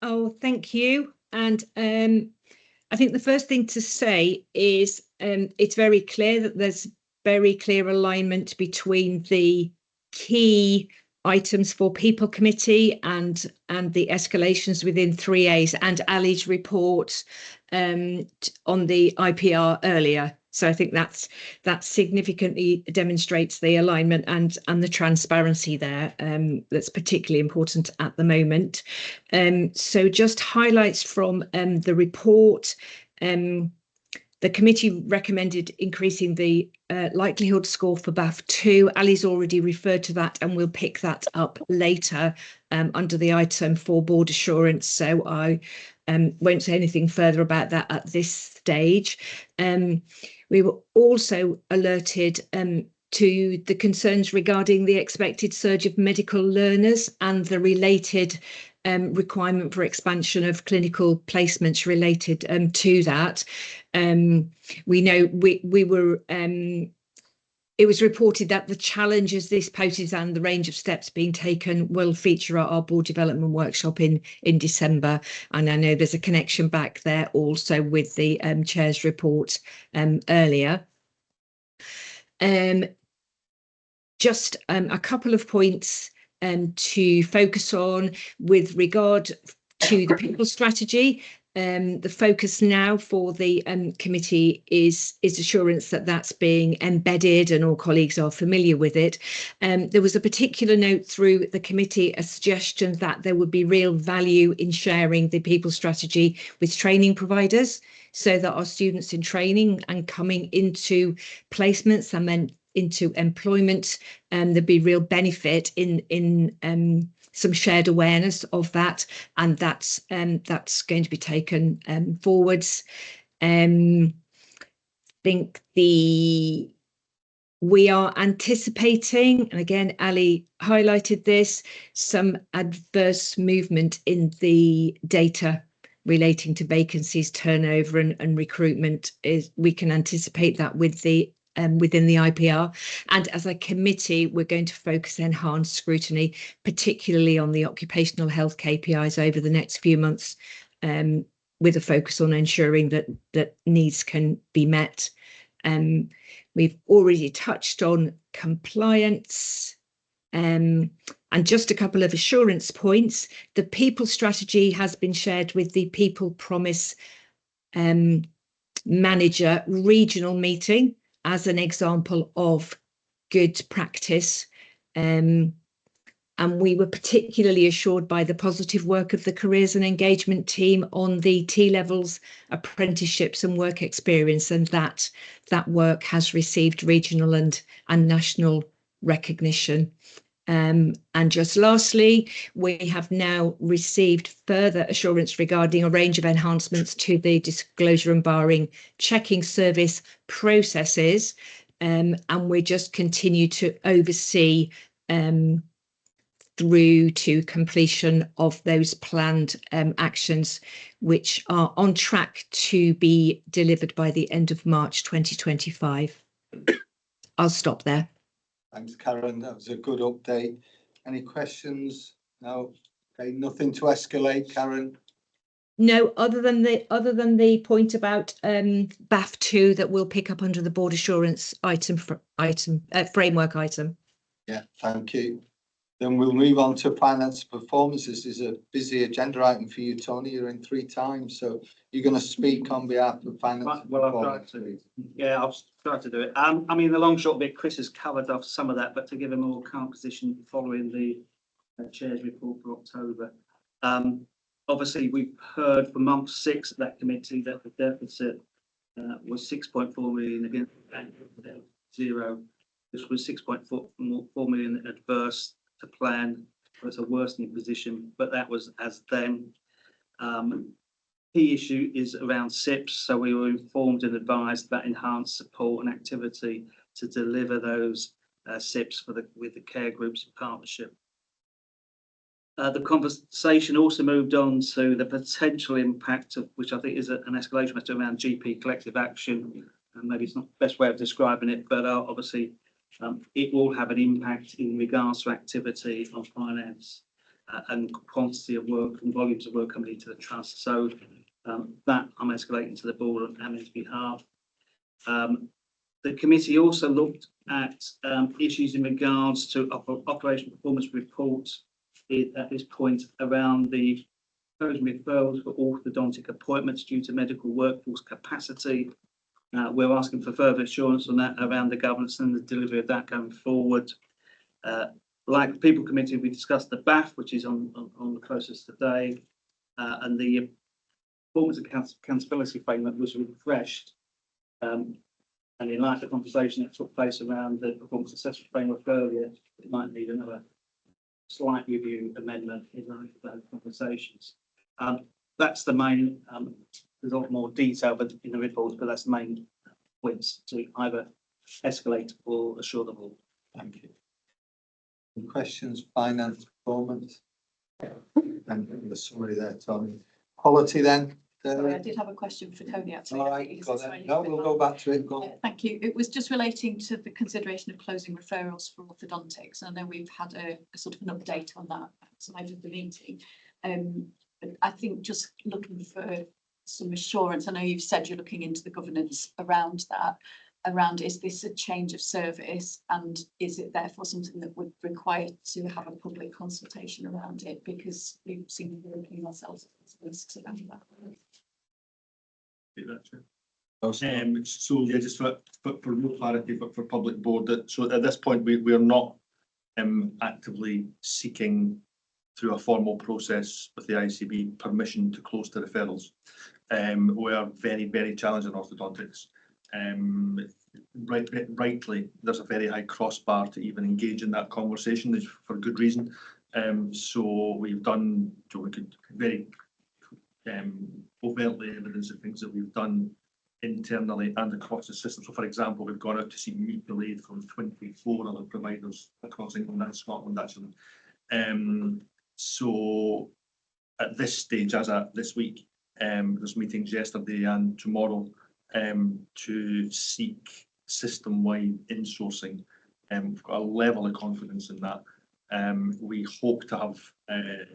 Oh, thank you. And I think the first thing to say is it's very clear that there's very clear alignment between the key items for people committee and the escalations within 3As and Ali's report on the IPR earlier. So I think that significantly demonstrates the alignment and the transparency there. That's particularly important at the moment. So just highlights from the report. The committee recommended increasing the likelihood score for BAF2. Ali's already referred to that, and we'll pick that up later under the item for board assurance. So I won't say anything further about that at this stage. We were also alerted to the concerns regarding the expected surge of medical learners and the related requirement for expansion of clinical placements related to that. We know we were it was reported that the challenges this poses and the range of steps being taken will feature at our board development workshop in December. And I know there's a connection back there also with the chair's report earlier. Just a couple of points to focus on with regard to the people strategy. The focus now for the committee is assurance that that's being embedded and all colleagues are familiar with it. There was a particular note through the committee, a suggestion that there would be real value in sharing the people strategy with training providers, so that our students in training and coming into placements and then into employment, there'd be real benefit in some shared awareness of that, and that's going to be taken forwards. Think we are anticipating, and again Ali highlighted this, some adverse movement in the data relating to vacancies, turnover and recruitment. We can anticipate that with the within the IPR, and as a committee we're going to focus enhanced scrutiny particularly on the occupational health KPIs over the next few months, with a focus on ensuring that needs can be met. We've already touched on compliance, and just a couple of assurance points. The people strategy has been shared with the People Promise manager regional meeting as an example of good practice. And we were particularly assured by the positive work of the careers and engagement team on the T-levels, apprenticeships and work experience, and that work has received regional and national recognition. And just lastly, we have now received further assurance regarding a range of enhancements to the disclosure and barring checking service processes, and we just continue to oversee through to completion of those planned actions, which are on track to be delivered by the end of March 2025. I'll stop there. Thanks, Karen. That was a good update. Any questions? No. Okay, nothing to escalate, Karen. No, other than the point about BAF2 that we'll pick up under the board assurance framework item. Yeah, thank you. Then we'll move on to finance performance. This is a busy agenda item for you, Tony. You're in 3 times, so you're going to speak on behalf of finance. Well, I've tried to. Yeah, I'll try to do it. I mean, the long short bit, Chris has covered off some of that, but to give a more current position following the chair's report for October. Obviously, we've heard for month 6 of that committee that the deficit was 6.4 million against 0. This was 6.4 million adverse to plan. So it's a worsening position, but that was as then. Key issue is around SIPs, so we were informed and advised about enhanced support and activity to deliver those SIPs with the care groups in partnership. The conversation also moved on to the potential impact of, which I think is an escalation matter around GP collective action, and maybe it's not the best way of describing it, but obviously it will have an impact in regards to activity on finance and quantity of work and volumes of work coming into the trust. So that I'm escalating to the board on Ami's behalf. The committee also looked at issues in regards to operational performance reports at this point around the proposed referrals for orthodontic appointments due to medical workforce capacity. We're asking for further assurance on that around the governance and the delivery of that going forward. Like the People Committee, we discussed the BAF, which is on the process today, and the performance accountability framework was refreshed. And in light of the conversation that took place around the performance assessment framework earlier, it might need another slight review amendment in line with those conversations. That's the main, there's a lot more detail but in the reports, but that's the main points to either escalate or assure the board. Thank you. Any questions, finance, performance? And the summary there, Tony. Quality then? Sorry, I did have a question for Tony actually. All right, go then. No, we'll go back to it. Go on. Thank you. It was just relating to the consideration of closing referrals for orthodontics. I know we've had a sort of an update on that outside of the meeting. But I think just looking for some assurance, I know you've said you're looking into the governance around that, around is this a change of service and is it therefore something that would require to have a public consultation around it, because we've seen European ourselves as risks around that. So yeah, just for more clarity for public board, that so at this point we are not actively seeking through a formal process with the ICB permission to close the referrals. We are very challenging orthodontics. Rightly, there's a very high crossbar to even engage in that conversation for good reason. So we've done, we could very overtly evidence of things that we've done internally and across the system. So for example, we've gone out to see mutual aid from 24 other providers across England and Scotland actually. So at this stage, as at this week, there's meetings yesterday and tomorrow to seek system-wide insourcing. We've got a level of confidence in that. We hope to have,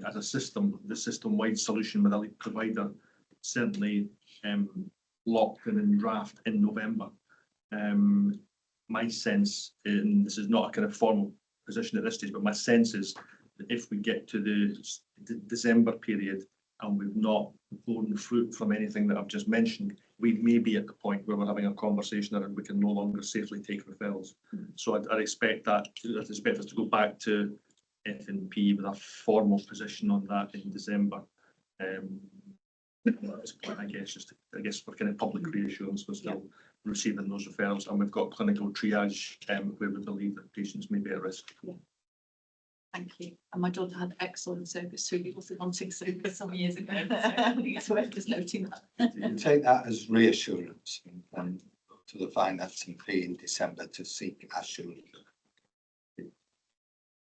as a system, the system-wide solution with a lead provider certainly locked in draft in November. My sense, and this is not a kind of formal position at this stage, but my sense is that if we get to the December period and we've not borne fruit from anything that I've just mentioned, we may be at the point where we're having a conversation and we can no longer safely take referrals. So I'd expect that, I'd expect us to go back to FNP with a formal position on that in December. At this point, I guess for kind of public reassurance, we're still receiving those referrals, and we've got clinical triage where we believe that patients may be at risk. Thank you. And my daughter had excellent service through the orthodontic service some years ago. So I think it's worth just noting that. You take that as reassurance and to the finance and fee in December to seek assurance.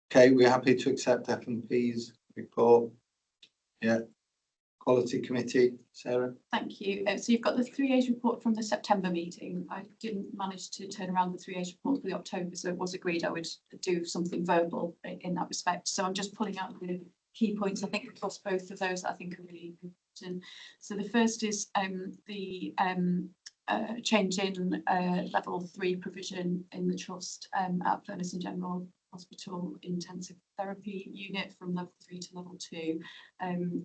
Okay, we're happy to accept F&P's report. Yeah. Quality Committee, Sarah. Thank you. So you've got the 3A's report from the September meeting. I didn't manage to turn around the 3A's report for the October, so it was agreed I would do something verbal in that respect. So I'm just pulling out the key points, I think, across both of those that I think are really important. So the first is the change in level 3 provision in the trust at Furness and General Hospital intensive therapy unit from level 3 to level 2.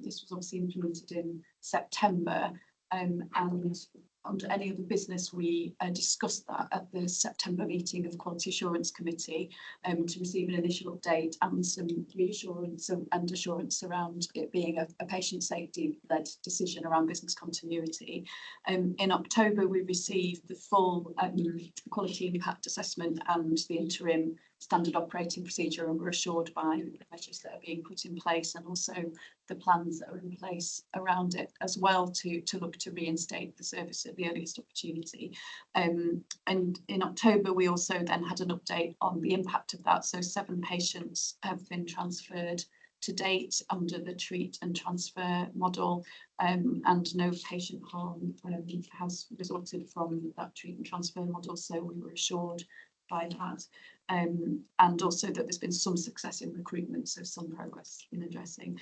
This was obviously implemented in September, and under any other business we discussed that at the September meeting of Quality Assurance Committee to receive an initial update and some reassurance and assurance around it being a patient safety led decision around business continuity. In October we received the full quality impact assessment and the interim standard operating procedure, and we're assured by the measures that are being put in place and also the plans that are in place around it as well to look to reinstate the service at the earliest opportunity. And in October we also then had an update on the impact of that. So 7 patients have been transferred to date under the treat and transfer model, and no patient harm has resulted from that treat and transfer model, so we were assured by that. And also that there's been some success in recruitment, so some progress in addressing.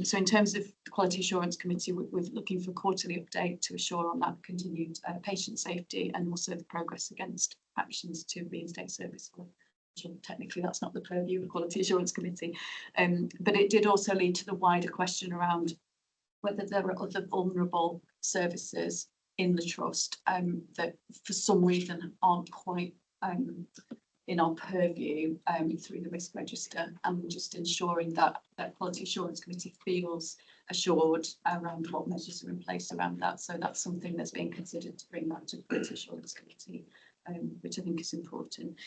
So in terms of the Quality Assurance Committee, we're looking for quarterly update to assure on that continued patient safety and also the progress against actions to reinstate service. Technically that's not the purview of the Quality Assurance Committee, but it did also lead to the wider question around whether there are other vulnerable services in the trust that for some reason aren't quite in our purview through the risk register, and just ensuring that that quality assurance committee feels assured around what measures are in place around that. So that's something that's being considered to bring that to the quality assurance committee, which I think is important.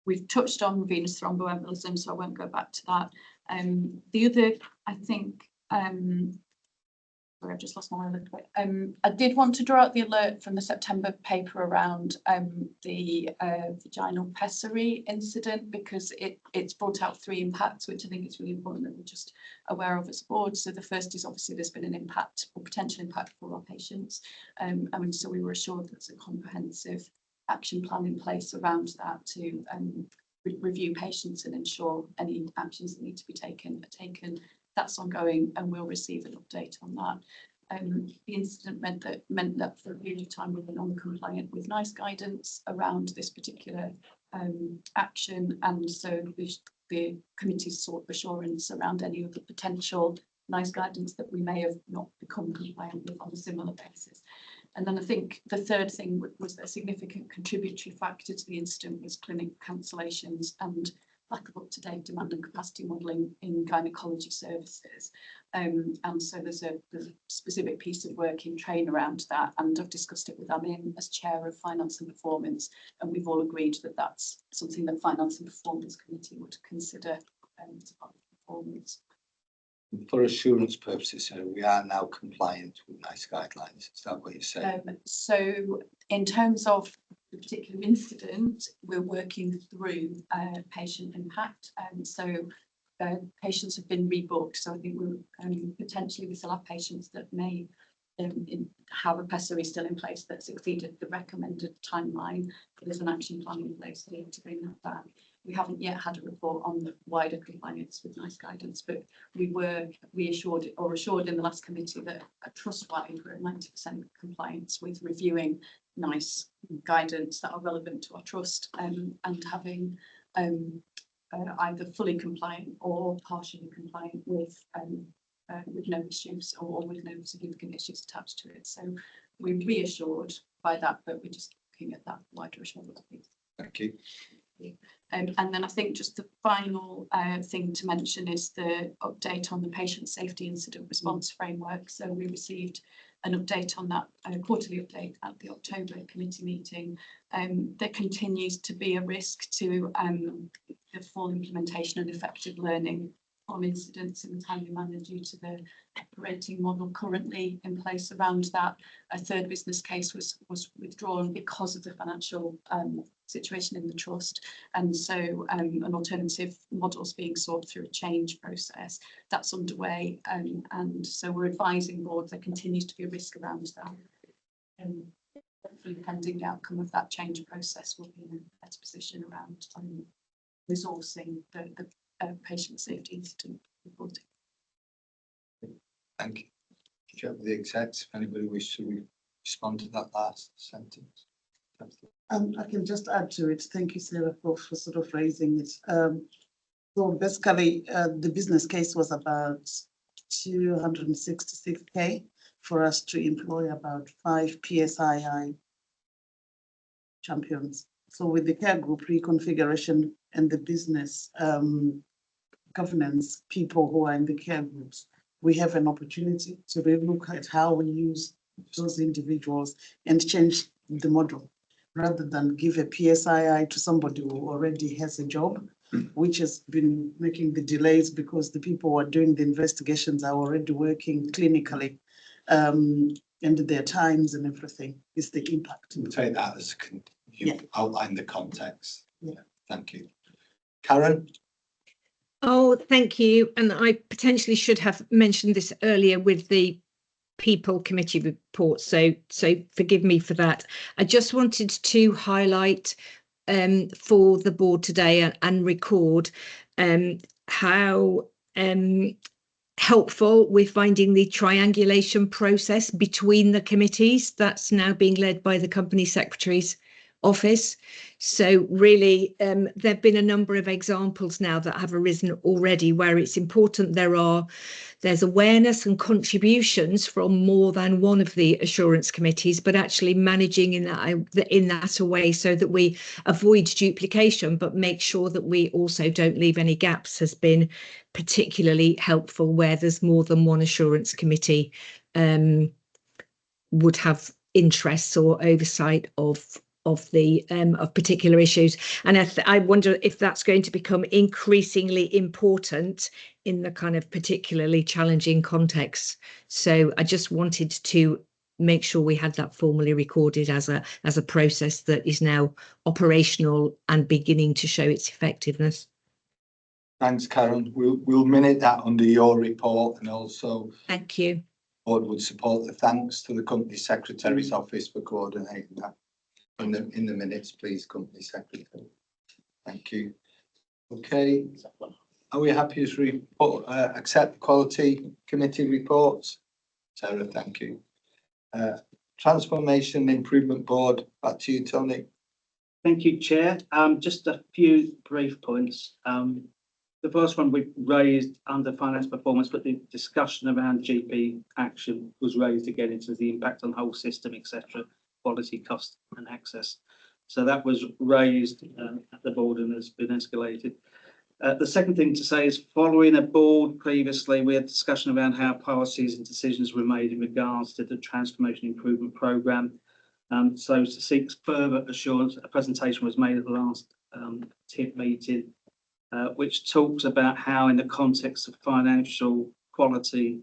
We've touched on venous thromboembolism, so I won't go back to that. The other, I think, sorry, I've just lost my line a little bit. I did want to draw out the alert from the September paper around the vaginal pessary incident, because it's brought out 3 impacts, which I think it's really important that we're just aware of as a board. So the first is obviously there's been an impact or potential impact for our patients. And so we were assured there's a comprehensive action plan in place around that to review patients and ensure any actions that need to be taken are taken. That's ongoing, and we'll receive an update on that. The incident meant that for a period of time we were non-compliant with NICE guidance around this particular action, and so the committee sought assurance around any other potential NICE guidance that we may have not become compliant with on a similar basis. And then I think the third thing was a significant contributory factor to the incident was clinic cancellations and lack of up-to-date demand and capacity modelling in gynaecology services. And so there's a specific piece of work in train around that, and I've discussed it with Amin as chair of Finance and Performance, and we've all agreed that that's something that Finance and Performance Committee would consider as part of performance. For assurance purposes, we are now compliant with NICE guidelines. Is that what you're saying? So in terms of the particular incident, we're working through patient impact, and so patients have been rebooked. So I think we're potentially we still have patients that may have a pessary still in place that's exceeded the recommended timeline. But there's an action plan in place to bring that back. We haven't yet had a report on the wider compliance with NICE guidance, but we were reassured or assured in the last committee that trust-wide we're at 90% compliance with reviewing NICE guidance that are relevant to our trust, and having either fully compliant or partially compliant with no issues or with no significant issues attached to it. So we're reassured by that, but we're just looking at that wider assurance piece. Thank you. And then I think just the final thing to mention is the update on the patient safety incident response framework. So we received an update on that, quarterly update at the October committee meeting. There continues to be a risk to the full implementation and effective learning from incidents in a timely manner due to the operating model currently in place around that. A third business case was withdrawn because of the financial situation in the trust, and so an alternative model is being sought through a change process that's underway, and so we're advising board there continues to be a risk around that. Hopefully pending the outcome of that change process will be in a better position around resourcing the patient safety incident reporting. Thank you. Check with the execs if anybody wishes to respond to that last sentence. I can just add to it. Thank you, Sarah, for sort of raising it. So basically, the business case was about 266K for us to employ about 5 PSII champions. So with the care group reconfiguration and the business governance people who are in the care groups, we have an opportunity to really look at how we use those individuals and change the model, rather than give a PSII to somebody who already has a job, which has been making the delays because the people who are doing the investigations are already working clinically, and their times and everything is the impact. We'll take that as you Yeah. outline the context. Yeah. Thank you. Karen? Oh, thank you. And I potentially should have mentioned this earlier with the People Committee report, so forgive me for that. I just wanted to highlight for the board today and record how helpful we're finding the triangulation process between the committees that's now being led by the company secretaries office. So really, there've been a number of examples now that have arisen already where it's important there's awareness and contributions from more than one of the assurance committees, but actually managing in that a way so that we avoid duplication, but make sure that we also don't leave any gaps has been particularly helpful where there's more than one assurance committee would have interests or oversight of particular issues. And I wonder if that's going to become increasingly important in the kind of particularly challenging context. So I just wanted to make sure we had that formally recorded as a process that is now operational and beginning to show its effectiveness. Thanks, Karen. We'll minute that under your report, and also thank you. Board would support the thanks to the Company Secretary's office for coordinating that. In the minutes, please, Company Secretary. Thank you. Okay. Are we happy to accept quality committee reports? Sarah, thank you. Transformation Improvement Board, back to you, Tony. Thank you, Chair. Just a few brief points. The first one we raised under finance performance, but the discussion around GP action was raised again into the impact on whole system, etc., quality, cost and access. So that was raised at the board and has been escalated. The second thing to say is, following a board previously, we had discussion around how policies and decisions were made in regards to the transformation improvement programme. So to seek further assurance, a presentation was made at the last TIP meeting, which talks about how, in the context of financial quality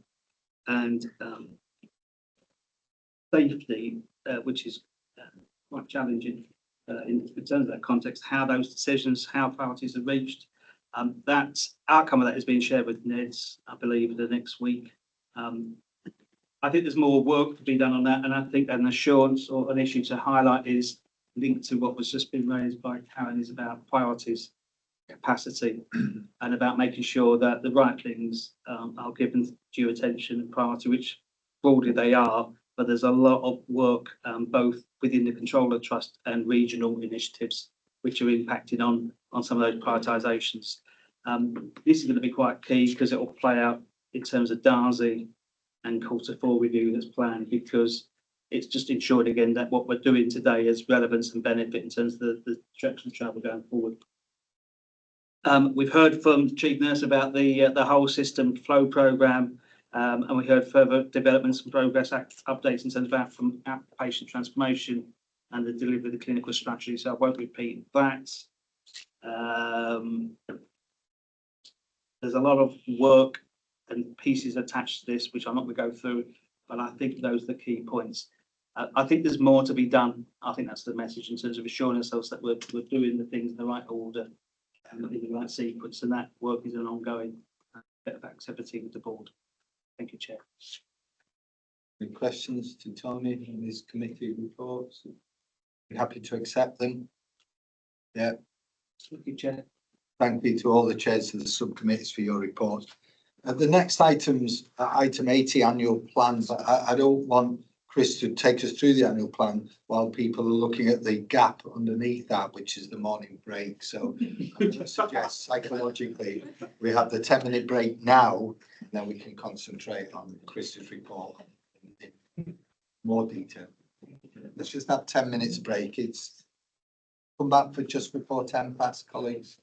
and safety, which is quite challenging in terms of that context, how those decisions, how priorities are reached. That outcome of that is being shared with NEDS, I believe, the next week. I think there's more work to be done on that, and I think an assurance or an issue to highlight is linked to what was just been raised by Karen, is about priorities, capacity, and about making sure that the right things are given due attention and priority, which broadly they are, but there's a lot of work both within the Controller Trust and regional initiatives which are impacting on some of those prioritisations. This is going to be quite key because it will play out in terms of DARSI and Q4 review that's planned, because it's just ensured again that what we're doing today has relevance and benefit in terms of the direction of travel going forward. We've heard from the Chief Nurse about the whole system flow programme, and we heard further developments and progress updates in terms of from outpatient transformation and the delivery of the clinical strategy, so I won't repeat that. There's a lot of work and pieces attached to this, which I'm not going to go through, but I think those are the key points. I think there's more to be done. I think that's the message in terms of assuring ourselves that we're doing the things in the right order and in the right sequence, and that work is an ongoing bit of activity with the board. Thank you, Chair. Any questions to Tony on his committee reports? You're happy to accept them? Yeah. Thank you, Chair. Thank you to all the chairs of the subcommittees for your reports. The next items, item 80, annual plans. I don't want Chris to take us through the annual plan while people are looking at the gap underneath that, which is the morning break. So I suggest psychologically we have the 10-minute break now, and then we can concentrate on Chris's report in more detail. Let's just have 10 minutes break. It's come back for just before 10 past, colleagues.